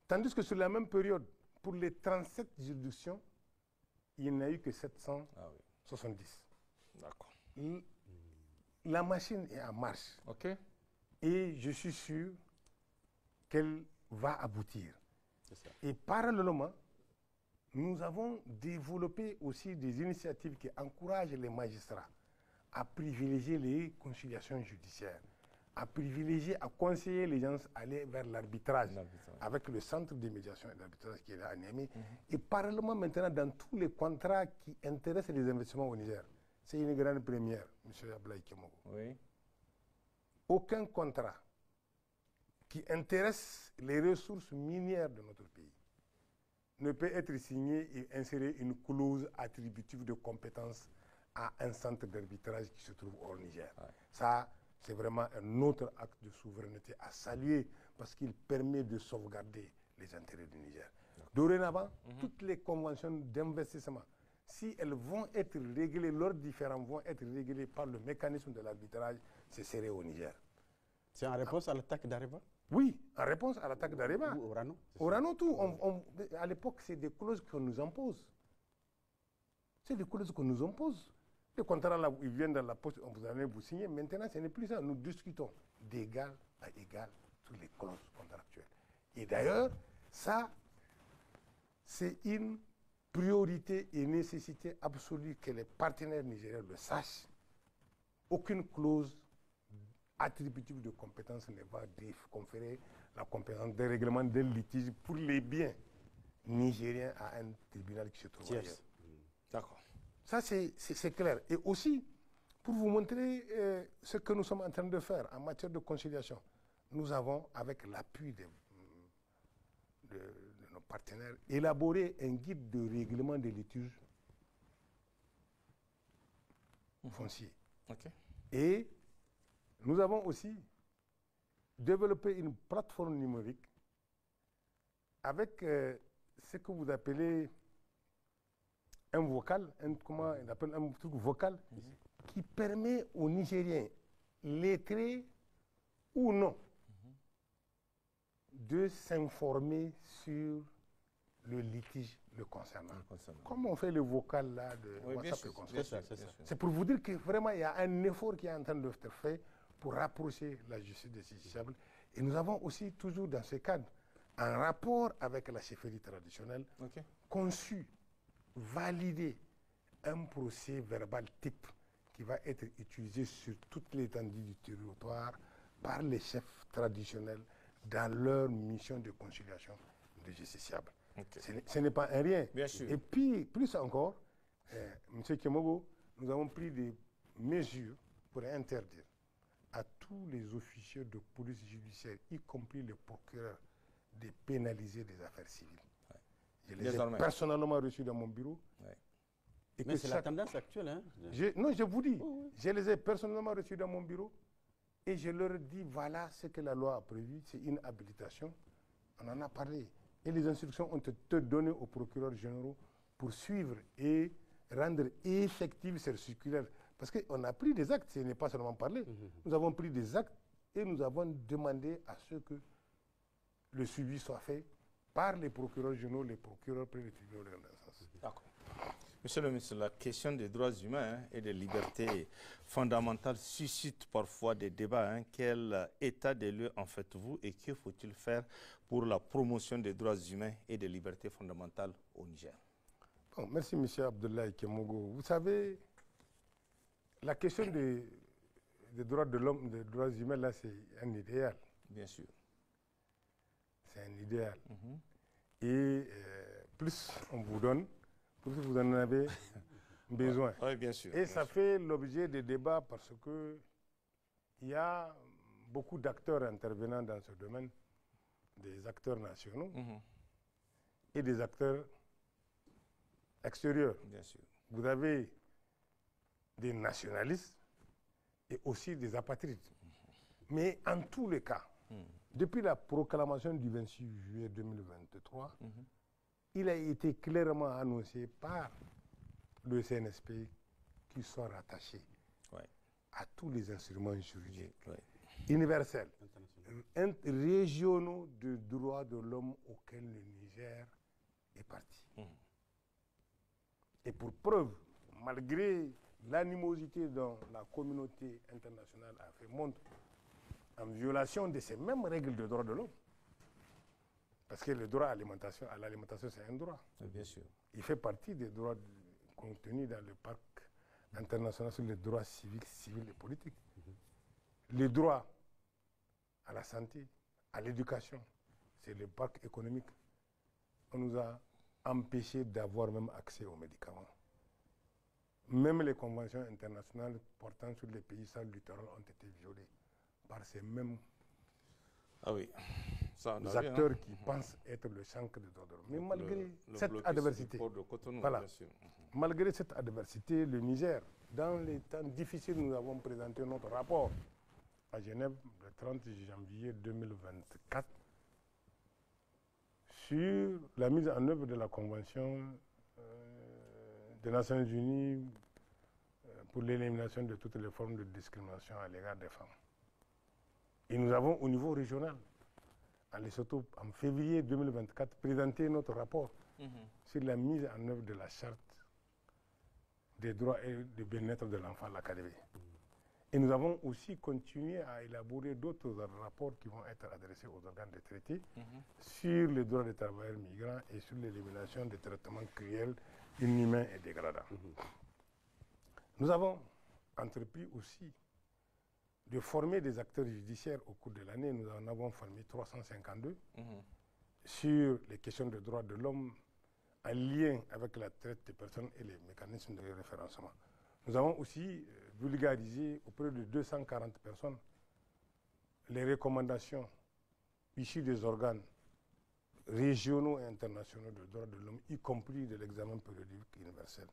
S3: Tandis que sur la même période, pour les 37 juridictions, il n'y en a eu que 770.
S4: D'accord.
S3: La machine est en marche. Et je suis sûr qu'elle va aboutir. Et parallèlement, nous avons développé aussi des initiatives qui encouragent les magistrats à privilégier les conciliations judiciaires, à privilégier, à conseiller les gens à aller vers l'arbitrage, avec le centre de médiation et d'arbitrage qui est là à Niamey. Et parallèlement maintenant, dans tous les contrats qui intéressent les investissements au Niger, c'est une grande première, M. Ablaye Kemogo. Aucun contrat qui intéresse les ressources minières de notre pays ne peut être signé et insérer une clause attributive de compétence à un centre d'arbitrage qui se trouve au Niger. Ça, c'est vraiment un autre acte de souveraineté à saluer parce qu'il permet de sauvegarder les intérêts du Niger. Dorénavant, toutes les conventions d'investissement, si elles vont être réglées, leurs différends vont être réglés par le mécanisme de l'arbitrage, c'est serré au Niger.
S2: C'est en réponse à l'attaque d'Areva?
S3: Oui, en réponse à l'attaque d'Areva.
S2: Orano?
S3: Orano, tout. À l'époque, c'est des clauses qu'on nous impose. C'est des clauses qu'on nous impose. Les contrats, là, ils viennent dans la poste, on vous allez vous signer. Maintenant, ce n'est plus ça. Nous discutons d'égal à égal sur les clauses contractuelles. Et d'ailleurs, ça, c'est une priorité et nécessité absolue que les partenaires nigériens le sachent. Aucune clause attributive de compétence ne va conférer la compétence de règlement d'un litige pour les biens nigériens à un tribunal qui se trouve ailleurs.
S4: D'accord.
S3: Ça, c'est clair. Et aussi, pour vous montrer ce que nous sommes en train de faire en matière de conciliation, nous avons, avec l'appui de nos partenaires, élaboré un guide de règlement des litiges fonciers. Et nous avons aussi développé une plateforme numérique avec ce que vous appelez un vocal, comment on appelle un truc vocal, qui permet aux Nigériens, lettrés ou non, de s'informer sur le litige le concernant. Comme on fait le vocal là de WhatsApp et concernant. C'est pour vous dire que vraiment il y a un effort qui est en train d'être fait pour rapprocher la justice des justiciables. Et nous avons aussi toujours dans ce cadre, en rapport avec la chefferie traditionnelle, conçu, validé un procès verbal type qui va être utilisé sur toute l'étendue du territoire par les chefs traditionnels dans leur mission de conciliation des justiciables. Ce n'est pas un rien. Et puis, plus encore, M. Kemogo, nous avons pris des mesures pour interdire à tous les officiers de police judiciaire, y compris les procureurs, de pénaliser des affaires civiles. Je les ai personnellement reçus dans mon bureau.
S2: Mais c'est la tendance actuelle. Hein?
S3: Non, je vous dis, je les ai personnellement reçus dans mon bureau et je leur ai dit, voilà ce que la loi a prévu, c'est une habilitation. On en a parlé. et les instructions ont été données aux procureurs généraux pour suivre et rendre effectives ces circulaires. Parce qu'on a pris des actes, ce n'est pas seulement parler. Nous avons pris des actes et nous avons demandé à ce que le suivi soit fait par les procureurs généraux, les procureurs près des tribunaux de grande instance.
S4: D'accord. Monsieur le ministre, la question des droits humains et des libertés fondamentales suscite parfois des débats. Quel état des lieux en faites-vous et que faut-il faire pour la promotion des droits humains et des libertés fondamentales au Niger?
S3: Bon, merci, M. Abdoulaye Kemogo. Vous savez, la question des droits de l'homme, des droits humains, là, c'est un idéal.
S4: Bien sûr.
S3: C'est un idéal. Et plus on vous donne, plus vous en avez besoin.
S4: Oui, bien sûr.
S3: Et ça fait l'objet de débats parce que il y a beaucoup d'acteurs intervenant dans ce domaine, des acteurs nationaux et des acteurs extérieurs.
S4: Bien sûr.
S3: Vous avez des nationalistes et aussi des apatrides. Mais en tous les cas, depuis la proclamation du 26 juillet 2023, il a été clairement annoncé par le CNSP qu'ils sont rattachés à tous les instruments juridiques universels, régionaux de droits de l'homme auxquels le Niger est parti. Et pour preuve, malgré l'animosité dont la communauté internationale a fait montre en violation de ces mêmes règles de droits de l'homme, parce que le droit à l'alimentation, c'est un droit.
S4: Bien sûr.
S3: Il fait partie des droits contenus dans le pacte international sur les droits civiques, civils et politiques. Les droits à la santé, à l'éducation, c'est le pacte économique. On nous a empêchés d'avoir même accès aux médicaments. Même les conventions internationales portant sur les pays sans littoral ont été violées par ces mêmes acteurs qui pensent être le centre de droits de l'homme. Mais malgré cette adversité, malgré cette adversité, le Niger, dans les temps difficiles, nous avons présenté notre rapport à Genève le 30 janvier 2024 sur la mise en œuvre de la Convention des Nations Unies pour l'élimination de toutes les formes de discrimination à l'égard des femmes. Et nous avons au niveau régional, à Lesotho, en février 2024, présenté notre rapport sur la mise en œuvre de la charte des droits et du bien-être de l'enfant à l'Académie. Et nous avons aussi continué à élaborer d'autres rapports qui vont être adressés aux organes de traité sur les droits des travailleurs migrants et sur l'élimination des traitements cruels, inhumains et dégradants. Nous avons entrepris aussi de former des acteurs judiciaires au cours de l'année. Nous en avons formé 352 sur les questions de droits de l'homme en lien avec la traite des personnes et les mécanismes de référencement. Nous avons aussi vulgarisé auprès de 240 personnes les recommandations issues des organes régionaux et internationaux de droits de l'homme, y compris de l'examen périodique universel.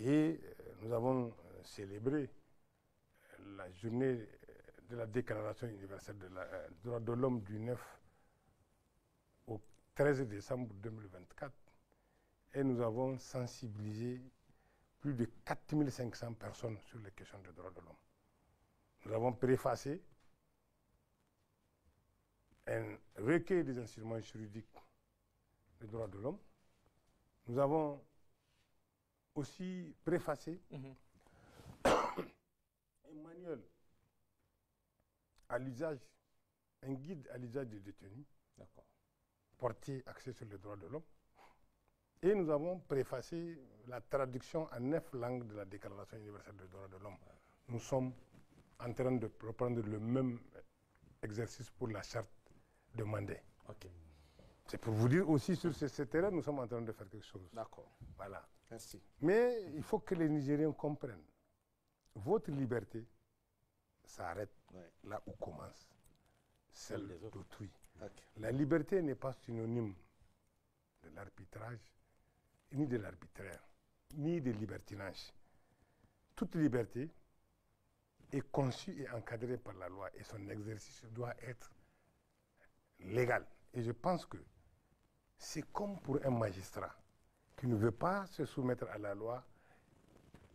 S3: Et nous avons célébré la journée de la Déclaration universelle des droits de l'homme du 9 au 13 décembre 2024 et nous avons sensibilisé plus de 4500 personnes sur les questions des droits de l'homme. Nous avons préfacé un recueil des instruments juridiques des droits de l'homme. Nous avons aussi préfacé un manuel à l'usage, un guide à l'usage des détenus, porté axé sur les droits de l'homme. Et nous avons préfacé la traduction en 9 langues de la Déclaration universelle des droits de l'homme. Nous sommes en train de reprendre le même exercice pour la charte demandée. C'est pour vous dire aussi sur ce terrain, nous sommes en train de faire quelque chose.
S4: D'accord.
S3: Voilà.
S4: Merci.
S3: Mais il faut que les Nigériens comprennent. Votre liberté s'arrête là où commence celle d'autrui. La liberté n'est pas synonyme de l'arbitrage, ni de l'arbitraire, ni de libertinage. Toute liberté est conçue et encadrée par la loi et son exercice doit être légal. Et je pense que c'est comme pour un magistrat qui ne veut pas se soumettre à la loi,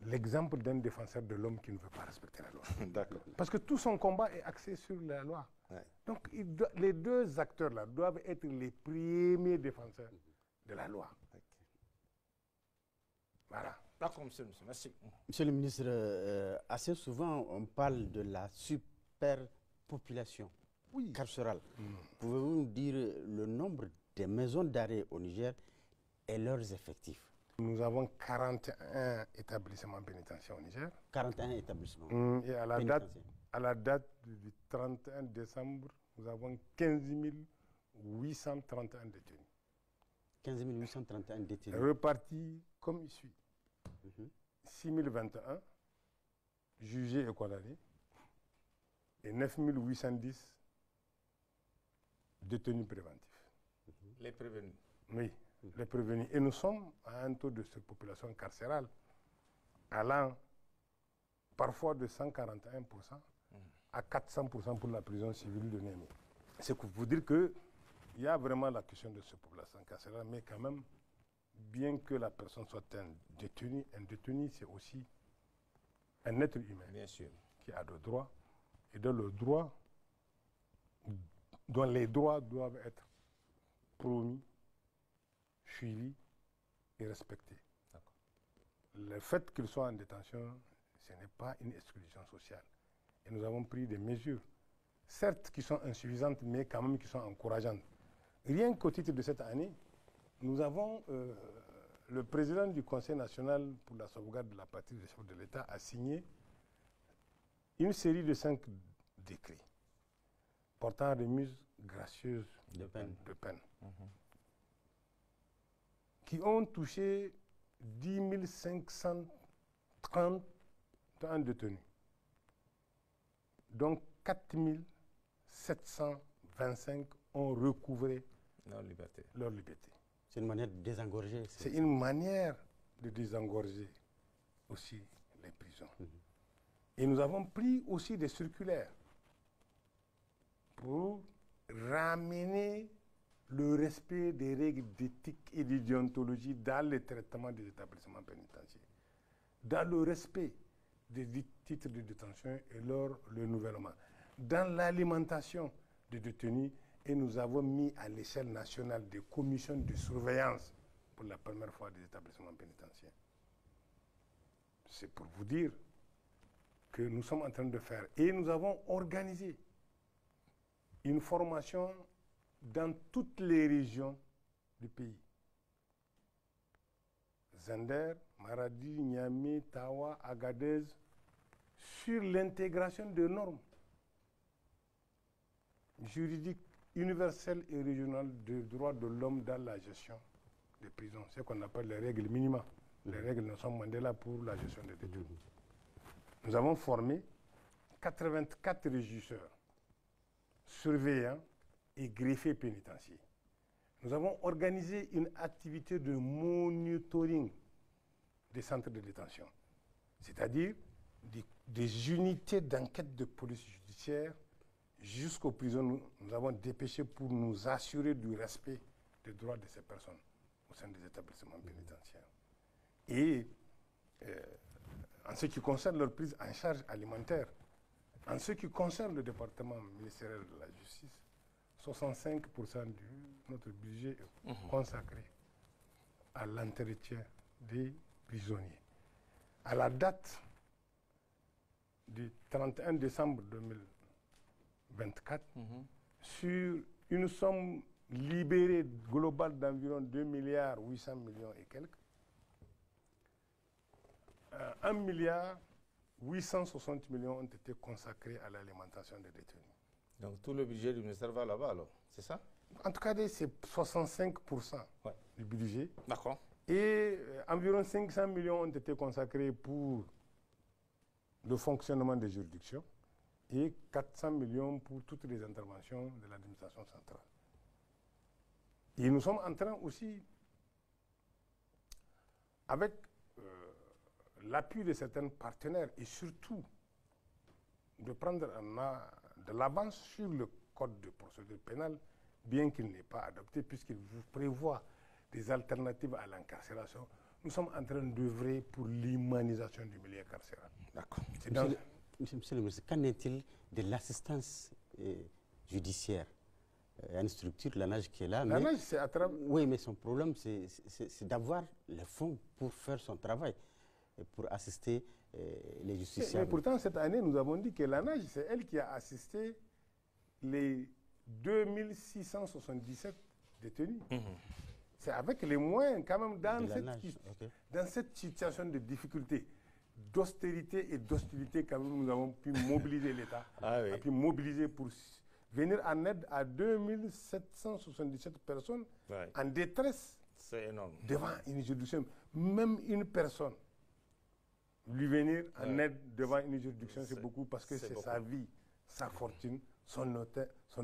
S3: l'exemple d'un défenseur de l'homme qui ne veut pas respecter la loi.
S4: D'accord.
S3: Parce que tout son combat est axé sur la loi.
S4: Ouais.
S3: Donc les deux acteurs-là doivent être les premiers défenseurs de la loi.
S4: Okay.
S3: Voilà.
S4: D'accord, monsieur, merci.
S2: Monsieur le ministre, assez souvent on parle de la superpopulation carcérale. Pouvez-vous nous dire le nombre des maisons d'arrêt au Niger et leurs effectifs?
S3: Nous avons 41 établissements pénitentiaires au Niger.
S2: 41 établissements
S3: Et à la date du 31 décembre, nous avons 15 831 détenus.
S2: 15 831 détenus.
S3: Repartis comme suit. 6 021 jugés et condamnés et 9 810 détenus préventifs.
S4: Les prévenus.
S3: Oui, les prévenus. Et nous sommes à un taux de surpopulation carcérale allant parfois de 141% à 400% pour la prison civile de Niamey. C'est pour vous dire qu'il y a vraiment la question de surpopulation carcérale, mais quand même, bien que la personne soit un détenu c'est aussi un être humain.
S4: Bien sûr.
S3: Qui a des droits et dont les droits doivent être promis, suivis et respectés. Le fait qu'il soit en détention, ce n'est pas une exclusion sociale. Et nous avons pris des mesures, certes qui sont insuffisantes, mais quand même qui sont encourageantes. Rien qu'au titre de cette année, nous avons, le président du Conseil national pour la sauvegarde de la patrie des chefs de l'État a signé une série de 5 décrets portant remise gracieuse de peine. Qui ont touché 10 531 détenus, donc 4 725 ont recouvré leur liberté.
S2: C'est une manière de désengorger.
S3: C'est une manière de désengorger aussi les prisons. Et nous avons pris aussi des circulaires pour ramener le respect des règles d'éthique et de déontologie dans le traitement des établissements pénitentiaires, dans le respect des titres de détention et leur renouvellement, dans l'alimentation des détenus, et nous avons mis à l'échelle nationale des commissions de surveillance pour la première fois des établissements pénitentiaires. C'est pour vous dire que nous sommes en train de faire, et nous avons organisé une formation dans toutes les régions du pays. Zender, Maradi, Niamey, Tawa, Agadez, sur l'intégration de normes juridiques universelles et régionales de droits de l'homme dans la gestion des prisons. C'est ce qu'on appelle les règles minima. Les règles Nelson Mandela pour la gestion des détenus. Nous avons formé 84 régisseurs, surveillants et greffiers pénitentiaires. Nous avons organisé une activité de monitoring des centres de détention, c'est-à-dire des unités d'enquête de police judiciaire jusqu'aux prisons. Nous avons dépêché pour nous assurer du respect des droits de ces personnes au sein des établissements pénitentiaires. Et en ce qui concerne leur prise en charge alimentaire, en ce qui concerne le département ministériel de la justice, 65% de notre budget est consacré à l'entretien des prisonniers. À la date du 31 décembre 2024, sur une somme libérée globale d'environ 2 milliards 800 millions et quelques, 1 milliard 860 millions ont été consacrés à l'alimentation des détenus.
S4: Donc tout le budget du ministère va là-bas alors, c'est ça?
S3: En tout cas, c'est 65% du budget.
S4: D'accord.
S3: Et environ 500 millions ont été consacrés pour le fonctionnement des juridictions et 400 millions pour toutes les interventions de l'administration centrale. Et nous sommes en train aussi, avec l'appui de certains partenaires et surtout de prendre de l'avance sur le code de procédure pénale bien qu'il n'est pas adopté, puisqu'il prévoit des alternatives à l'incarcération, nous sommes en train d'œuvrer pour l'humanisation du milieu carcéral.
S4: D'accord.
S2: Monsieur le ministre, qu'en est-il de l'assistance judiciaire? Il y a une structure, l'ANAJ, qui est là.
S3: L'ANAJ, c'est à travers...
S2: Oui, mais son problème, c'est d'avoir les fonds pour faire son travail, et pour assister les justiciables.
S3: Mais pourtant, cette année, nous avons dit que l'ANAJ, c'est elle qui a assisté les 2677 détenus. C'est avec les moyens, quand même, dans cette situation de difficulté, d'austérité et d'hostilité, quand même, nous avons pu mobiliser l'État, a pu mobiliser pour venir en aide à 2777 personnes en détresse.
S4: C'est énorme.
S3: Devant une juridiction. Même une personne, lui venir en aide devant une juridiction, c'est beaucoup, parce que c'est sa vie, sa fortune, son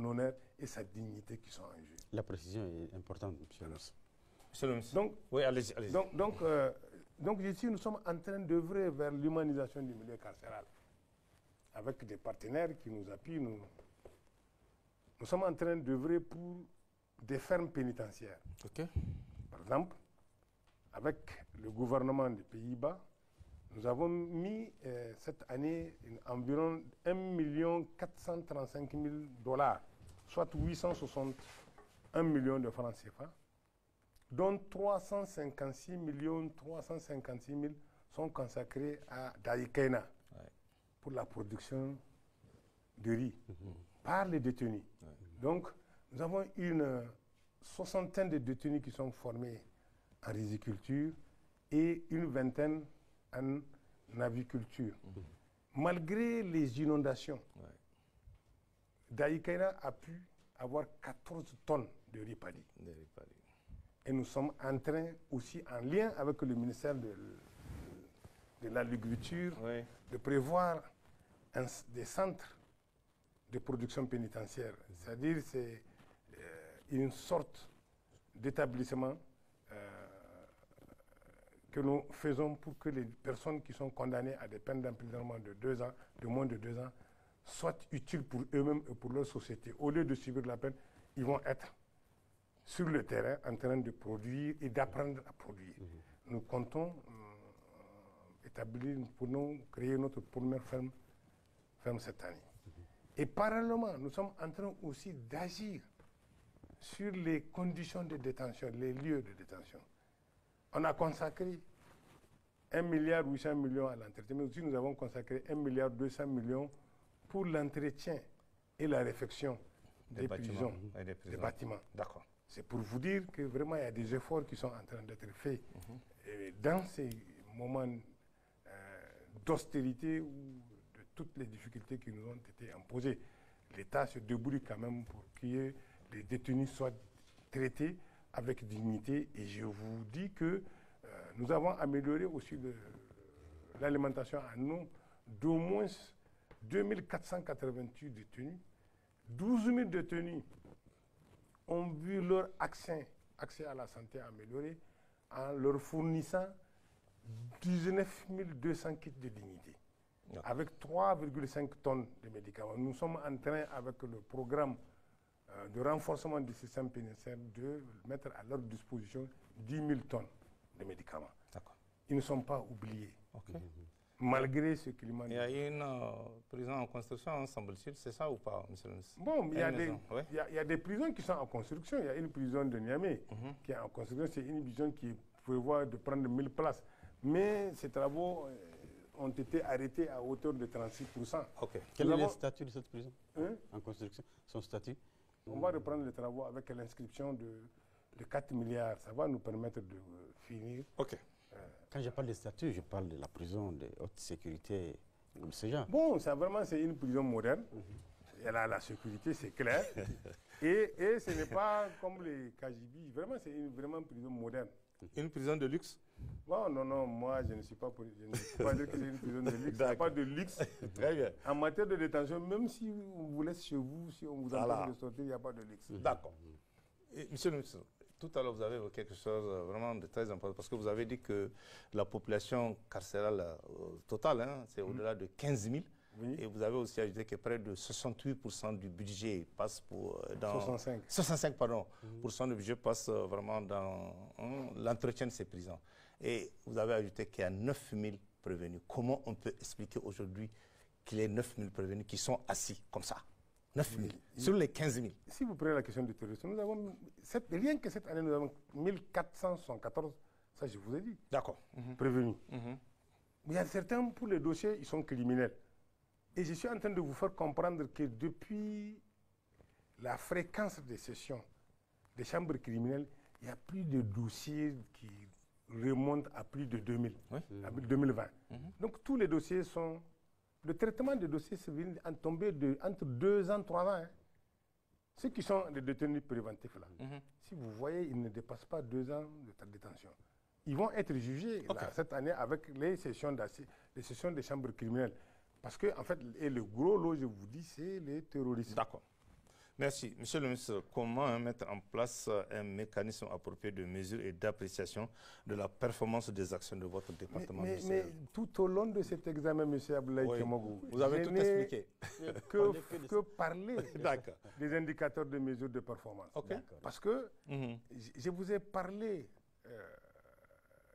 S3: honneur et sa dignité qui sont en jeu.
S2: La précision est importante, monsieur le ministre.
S4: Monsieur le ministre.
S3: Donc,
S4: oui, allez-y.
S3: Donc ici, nous sommes en train d'œuvrer vers l'humanisation du milieu carcéral. Avec des partenaires qui nous appuient, nous sommes en train d'œuvrer pour des fermes pénitentiaires. Par exemple, avec le gouvernement des Pays-Bas, nous avons mis cette année environ 1 435 000 $, soit 861 millions de francs CFA, dont 356 000 sont consacrés à Daïkaina pour la production de riz par les détenus. Donc, nous avons une soixantaine de détenus qui sont formés en riziculture et une vingtaine en aviculture. Malgré les inondations, Daïkaina a pu avoir 14 tonnes de riz paddy. Et nous sommes en train aussi, en lien avec le ministère de l'Agriculture, de prévoir des centres de production pénitentiaire. C'est-à-dire c'est une sorte d'établissement que nous faisons pour que les personnes qui sont condamnées à des peines d'emprisonnement de moins de 2 ans, soient utiles pour eux-mêmes et pour leur société. Au lieu de subir la peine, ils vont être sur le terrain en train de produire et d'apprendre à produire. Nous comptons créer notre première ferme cette année. Et parallèlement, nous sommes en train aussi d'agir sur les conditions de détention, les lieux de détention. On a consacré 1,8 milliard à l'entretien, mais aussi nous avons consacré 1,2 milliard pour l'entretien et la réfection des prisons, des bâtiments.
S4: D'accord.
S3: C'est pour vous dire que vraiment il y a des efforts qui sont en train d'être faits dans ces moments d'austérité ou de toutes les difficultés qui nous ont été imposées. L'État se débrouille quand même pour que les détenus soient traités avec dignité. Et je vous dis que nous avons amélioré aussi l'alimentation en eau d'au moins 2488 détenus. 12 000 détenus ont vu leur accès à la santé amélioré en leur fournissant 19 200 kits de dignité, avec 3,5 tonnes de médicaments. Nous sommes en train, avec le programme de renforcement du système pénitentiaire, de mettre à leur disposition 10 000 tonnes de médicaments. Ils ne sont pas oubliés. Malgré ce climat.
S4: Il y a une prison en construction, semble-t-il, c'est ça ou pas, monsieur le ministre?
S3: Bon, il y a des prisons qui sont en construction. Il y a une prison de Niamey qui est en construction. C'est une prison qui prévoit de prendre 1000 places. Mais ces travaux ont été arrêtés à hauteur de 36%.
S2: Quel est le statut de cette prison en construction? Son statut?
S3: On va reprendre les travaux avec l'inscription de 4 milliards. Ça va nous permettre de finir.
S2: Quand je parle de statut, je parle de la prison de haute sécurité de ce genre.
S3: Bon, c'est une prison moderne. Elle a la sécurité, c'est clair. et ce n'est pas comme les KGB. Vraiment, c'est vraiment une prison moderne.
S4: Une prison de luxe?
S3: Bon, non, moi, je ne suis pas dire que c'est une prison de luxe. Il n'y a pas de luxe.
S4: Très bien.
S3: En matière de détention, même si on vous laisse chez vous, si on vous empêche de sortir, il n'y a pas de luxe.
S4: D'accord. Monsieur le ministre, tout à l'heure, vous avez évoqué quelque chose vraiment de très important, parce que vous avez dit que la population carcérale totale, c'est au-delà de 15 000.
S3: Oui.
S4: Et vous avez aussi ajouté que près de 68% du budget passe dans...
S3: 65.
S4: 65, pardon. % du budget passe vraiment dans l'entretien de ces prisons. Et vous avez ajouté qu'il y a 9 000 prévenus. Comment on peut expliquer aujourd'hui qu'il y ait 9 000 prévenus qui sont assis comme ça? 9 000 sur les 15 000.
S3: Si vous prenez la question du terrorisme, nous avons, rien que cette année, nous avons 1474, ça je vous ai dit,
S4: D'accord.
S3: prévenus. Il y a certains, pour les dossiers, ils sont criminels. Et je suis en train de vous faire comprendre que depuis la fréquence des sessions des chambres criminelles, il y a plus de dossiers qui remontent à plus de 2000, à 2020. Donc tous les dossiers sont... Le traitement des dossiers se vient en tomber entre 2 ans, 3 ans. Hein. Ceux qui sont les détenus préventifs, là, si vous voyez, ils ne dépassent pas 2 ans de détention. Ils vont être jugés là, cette année avec les sessions des chambres criminelles. Parce que, en fait, et le gros lot, je vous dis, c'est les terroristes.
S4: D'accord. Merci. Monsieur le ministre, comment mettre en place un mécanisme approprié de mesure et d'appréciation de la performance des actions de votre département
S3: mais tout au long de cet examen, M. Abdoulaye Tchemogou,
S4: vous avez tout expliqué.
S3: que parler des indicateurs de mesure de performance. Parce que je vous ai parlé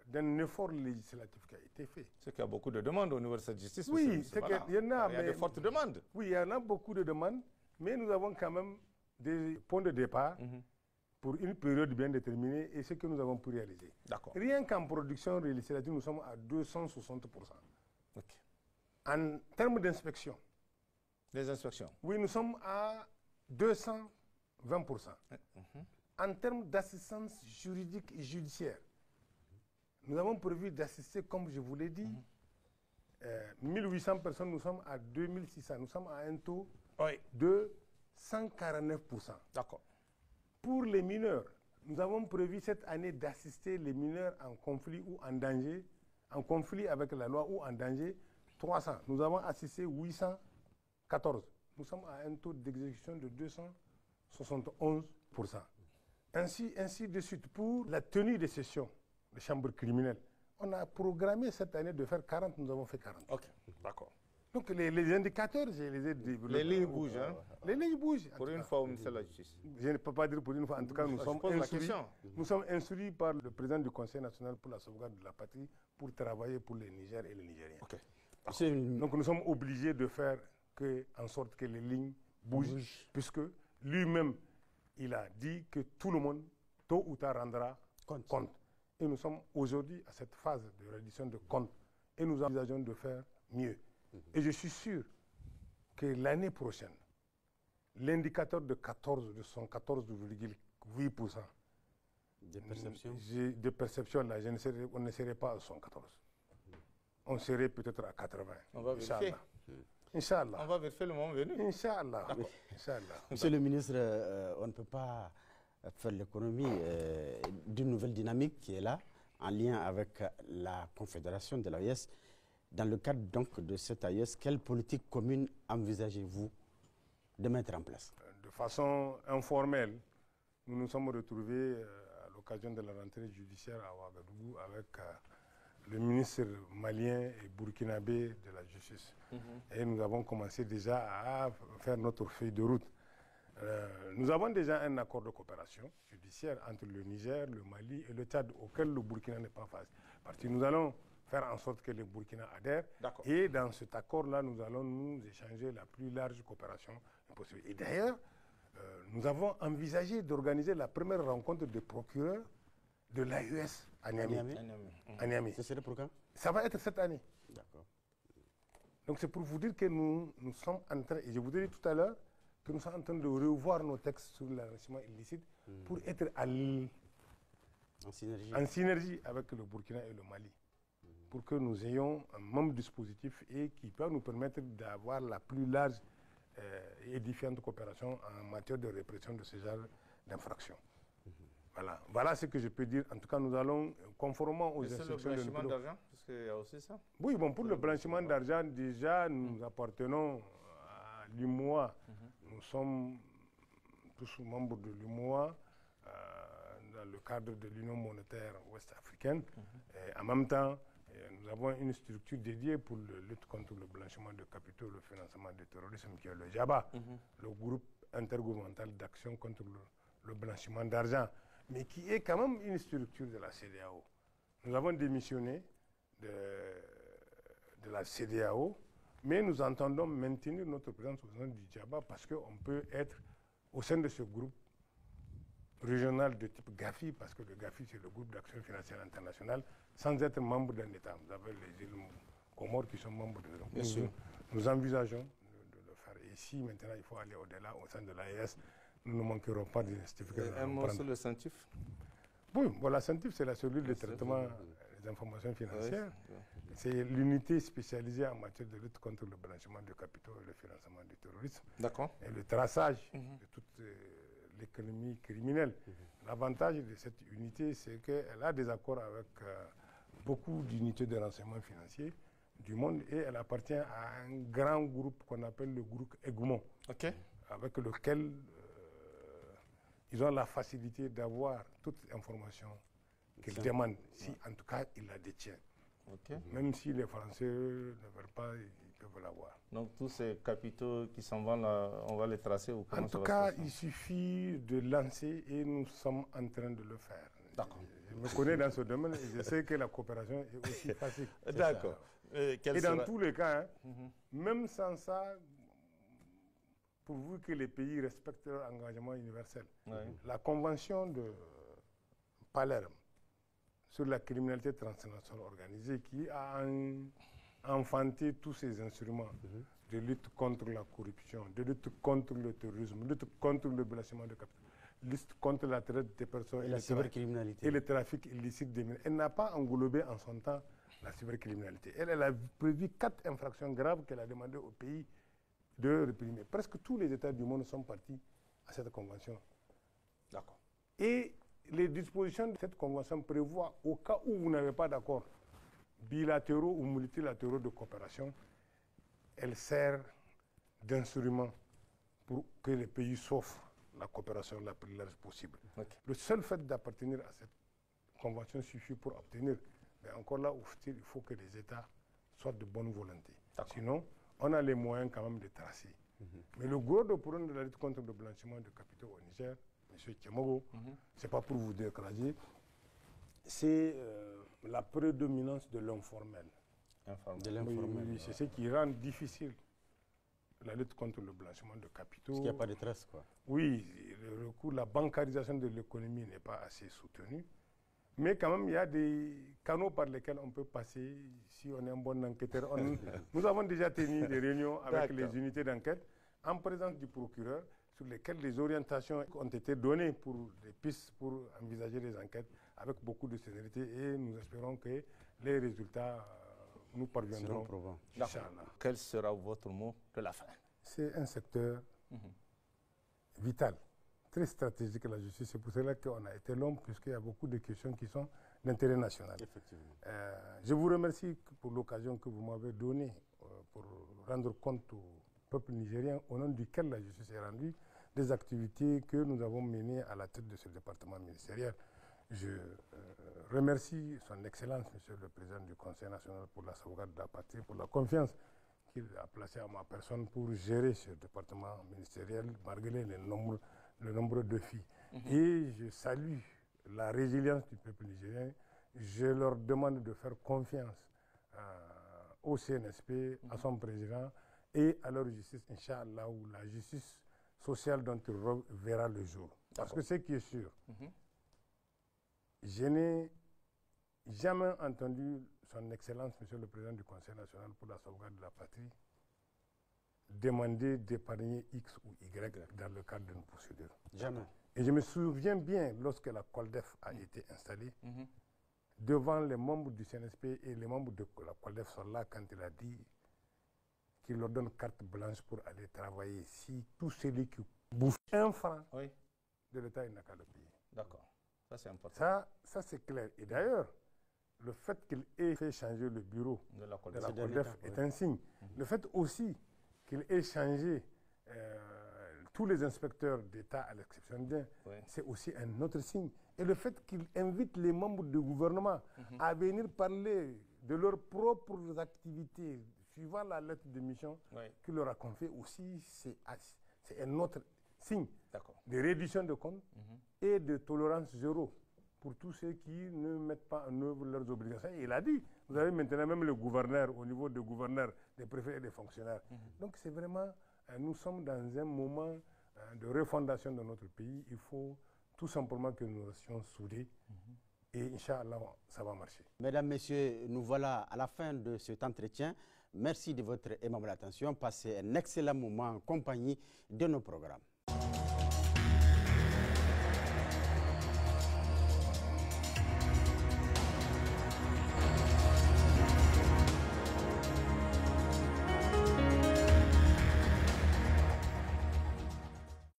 S3: d'un effort législatif qui a été fait.
S4: C'est qu'il y a beaucoup de demandes au niveau de cette justice.
S3: Oui, c'est qu'il y en a.
S4: Il y a de fortes demandes.
S3: Oui, il y en a beaucoup de demandes, mais nous avons quand même des points de départ pour une période bien déterminée et ce que nous avons pu réaliser. Rien qu'en production législative, nous sommes à 260%. En termes d'inspection.
S4: Les inspections.
S3: Oui, nous sommes à 220%. En termes d'assistance juridique et judiciaire, nous avons prévu d'assister, comme je vous l'ai dit, 1800 personnes, nous sommes à 2600. Nous sommes à un taux de 149%.
S4: D'accord.
S3: Pour les mineurs, nous avons prévu cette année d'assister les mineurs en conflit ou en danger, en conflit avec la loi ou en danger, 300. Nous avons assisté 814. Nous sommes à un taux d'exécution de 271%. Ainsi de suite. Pour la tenue des sessions des chambres criminelles, on a programmé cette année de faire 40, nous avons fait 40.
S4: Ok, d'accord.
S3: Donc les indicateurs, je les ai développés.
S4: Les lignes bougent, hein?
S3: Les lignes bougent.
S4: Pour une fois au ministère de la Justice.
S3: Je ne peux pas dire pour une fois. En tout cas, nous sommes instruits par le président du Conseil national pour la sauvegarde de la patrie pour travailler pour les Niger et les Nigériens.
S4: Okay.
S3: Donc nous sommes obligés de faire en sorte que les lignes bougent, puisque lui-même, il a dit que tout le monde, tôt ou tard, rendra compte. Et nous sommes aujourd'hui à cette phase de reddition de compte et nous envisageons de faire mieux. Et je suis sûr que l'année prochaine, l'indicateur de 14,8% de perception, là, on ne serait pas à 114. On serait peut-être à 80.
S4: On va vérifier.
S3: Inch'Allah.
S4: On va vérifier le moment venu.
S3: Inch'Allah.
S2: Monsieur le ministre, on ne peut pas faire l'économie d'une nouvelle dynamique qui est là, en lien avec la Confédération de l'AES. Dans le cadre donc de cette AES, quelle politique commune envisagez-vous de mettre en place?
S3: De façon informelle, nous nous sommes retrouvés à l'occasion de la rentrée judiciaire à Ouagadougou avec le ministre malien et burkinabé de la justice. Et nous avons commencé déjà à faire notre feuille de route. Nous avons déjà un accord de coopération judiciaire entre le Niger, le Mali et le Tchad, auquel le Burkina n'est pas parti. Nous allons faire en sorte que le Burkina adhère. Et dans cet accord-là, nous allons nous échanger la plus large coopération possible. Et d'ailleurs, nous avons envisagé d'organiser la première rencontre des procureurs de l'AES à Niamey.
S2: Ce serait pour quand?
S3: Ça va être cette année.
S2: D'accord.
S3: Donc c'est pour vous dire que nous sommes en train, et je vous ai dit tout à l'heure, que nous sommes en train de revoir nos textes sur l'enrichissement illicite pour être en synergie avec le Burkina et le Mali. Pour que nous ayons un même dispositif et qui peut nous permettre d'avoir la plus large et édifiante coopération en matière de répression de ce genre d'infractions. Voilà ce que je peux dire. En tout cas, nous allons, conformément aux instructions de
S4: le blanchiment d'argent, parce qu'il y a aussi ça?
S3: Oui, bon, pour le blanchiment d'argent, déjà, nous appartenons à l'UMOA. Nous sommes tous membres de l'UMOA dans le cadre de l'Union monétaire ouest-africaine. En même temps, Nous avons une structure dédiée pour la lutte contre le blanchiment de capitaux et le financement du terrorisme, qui est le JABA, le groupe intergouvernemental d'action contre le blanchiment d'argent, mais qui est quand même une structure de la CEDEAO. Nous avons démissionné de la CEDEAO, mais nous entendons maintenir notre présence au sein du JABA parce qu'on peut être au sein de ce groupe régional de type GAFI, parce que le GAFI, c'est le groupe d'action financière internationale, sans être membre d'un État. Vous avez les îles Comores qui sont membres de l'État. Nous envisageons de le faire. Et si maintenant il faut aller au-delà, au sein de l'AES, nous ne manquerons pas de certificats.
S4: Un mot sur le CENTIF?
S3: Oui, bon, la CENTIF, c'est la cellule de traitement des informations financières. Oui. C'est l'unité spécialisée en matière de lutte contre le blanchiment de capitaux et le financement du terrorisme.
S4: D'accord.
S3: Et le traçage de toute l'économie criminelle. L'avantage de cette unité, c'est qu'elle a des accords avec beaucoup d'unités de renseignement financier du monde et elle appartient à un grand groupe qu'on appelle le groupe Egmont, avec lequel ils ont la facilité d'avoir toute information qu'ils demandent, si en tout cas ils la détiennent. Même si les Français ne veulent pas, ils peuvent l'avoir.
S4: Donc tous ces capitaux qui s'en vont là, on va les tracer ou comment
S3: en tout cas, il suffit de lancer et nous sommes en train de le faire.
S4: D'accord.
S3: Je me connais dans ce domaine et je sais que la coopération est aussi facile.
S4: D'accord.
S3: Et dans tous les cas, même sans ça, pourvu que les pays respectent leur engagement universel, la convention de Palerme sur la criminalité transnationale organisée qui a enfanté tous ces instruments de lutte contre la corruption, de lutte contre le terrorisme, de lutte contre le blanchiment de capitaux, lutte contre la traite des personnes
S2: et la cybercriminalité
S3: et le trafic illicite des mines. Elle n'a pas englobé en son temps la cybercriminalité. Elle a prévu 4 infractions graves qu'elle a demandé aux pays de réprimer. Presque tous les États du monde sont partis à cette convention.
S4: D'accord.
S3: Et les dispositions de cette convention prévoient, au cas où vous n'avez pas d'accord bilatéraux ou multilatéraux de coopération, elle sert d'instrument pour que les pays s'offrent la coopération la plus large possible. Le seul fait d'appartenir à cette convention suffit pour obtenir. Mais encore là, il faut que les États soient de bonne volonté. Sinon, on a les moyens quand même de tracer. Mais le gros de problème de la lutte contre le blanchiment de capitaux au Niger, M. Tchemogo, ce n'est pas pour vous décourager, c'est la prédominance de l'informel. Oui, c'est ce qui rend difficile la lutte contre le blanchiment de capitaux.
S2: Parce qu'il n'y a pas de traces, quoi.
S3: Oui, le recours, la bancarisation de l'économie n'est pas assez soutenue. Mais quand même, il y a des canaux par lesquels on peut passer si on est un bon enquêteur. Nous avons déjà tenu des réunions avec les unités d'enquête en présence du procureur sur lesquelles les orientations ont été données pour des pistes pour envisager des enquêtes avec beaucoup de sérénité et nous espérons que les résultats nous parviendront.
S4: Quel sera votre mot de la fin?
S3: C'est un secteur vital, très stratégique la justice. C'est pour cela qu'on a été long, puisqu'il y a beaucoup de questions qui sont d'intérêt national.
S2: Effectivement.
S3: Je vous remercie pour l'occasion que vous m'avez donnée pour rendre compte au peuple nigérien, au nom duquel la justice est rendue, des activités que nous avons menées à la tête de ce département ministériel. Je remercie son Excellence, Monsieur le Président du Conseil national pour la sauvegarde de la patrie, pour la confiance qu'il a placée à ma personne pour gérer ce département ministériel, malgré le nombre de défis. Et je salue la résilience du peuple nigérien. Je leur demande de faire confiance au CNSP, à son président et à leur justice, Inch'Allah, où la justice sociale dont il verra le jour. Parce que ce qui est sûr, je n'ai jamais entendu son Excellence, Monsieur le Président du Conseil national pour la sauvegarde de la patrie, demander d'épargner X ou Y dans le cadre d'une procédure.
S2: Jamais.
S3: Et je me souviens bien, lorsque la COLDEF a été installée, devant les membres du CNSP et les membres de la COLDEF sont là quand il a dit qu'il leur donne carte blanche pour aller travailler. Si tout celui qui bouffe un franc de l'État, il n'a qu'à le payer.
S4: D'accord. Ça, c'est important.
S3: Ça c'est clair. Et d'ailleurs, le fait qu'il ait fait changer le bureau de la COLDEF est un signe. Le fait aussi qu'il ait changé tous les inspecteurs d'État, à l'exception d'un, c'est aussi un autre signe. Et le fait qu'ils invitent les membres du gouvernement à venir parler de leurs propres activités, suivant la lettre de mission qu'il leur a confiée aussi, c'est un autre signe de réduction de comptes et de tolérance zéro pour tous ceux qui ne mettent pas en œuvre leurs obligations. Il a dit, vous avez maintenant même le gouverneur, au niveau des gouverneurs, des préfets et des fonctionnaires. Donc c'est vraiment, nous sommes dans un moment de refondation de notre pays. Il faut tout simplement que nous restions soudés. Et Inch'Allah, ça va marcher.
S2: Mesdames, Messieurs, nous voilà à la fin de cet entretien. Merci de votre aimable attention. Passez un excellent moment en compagnie de nos programmes.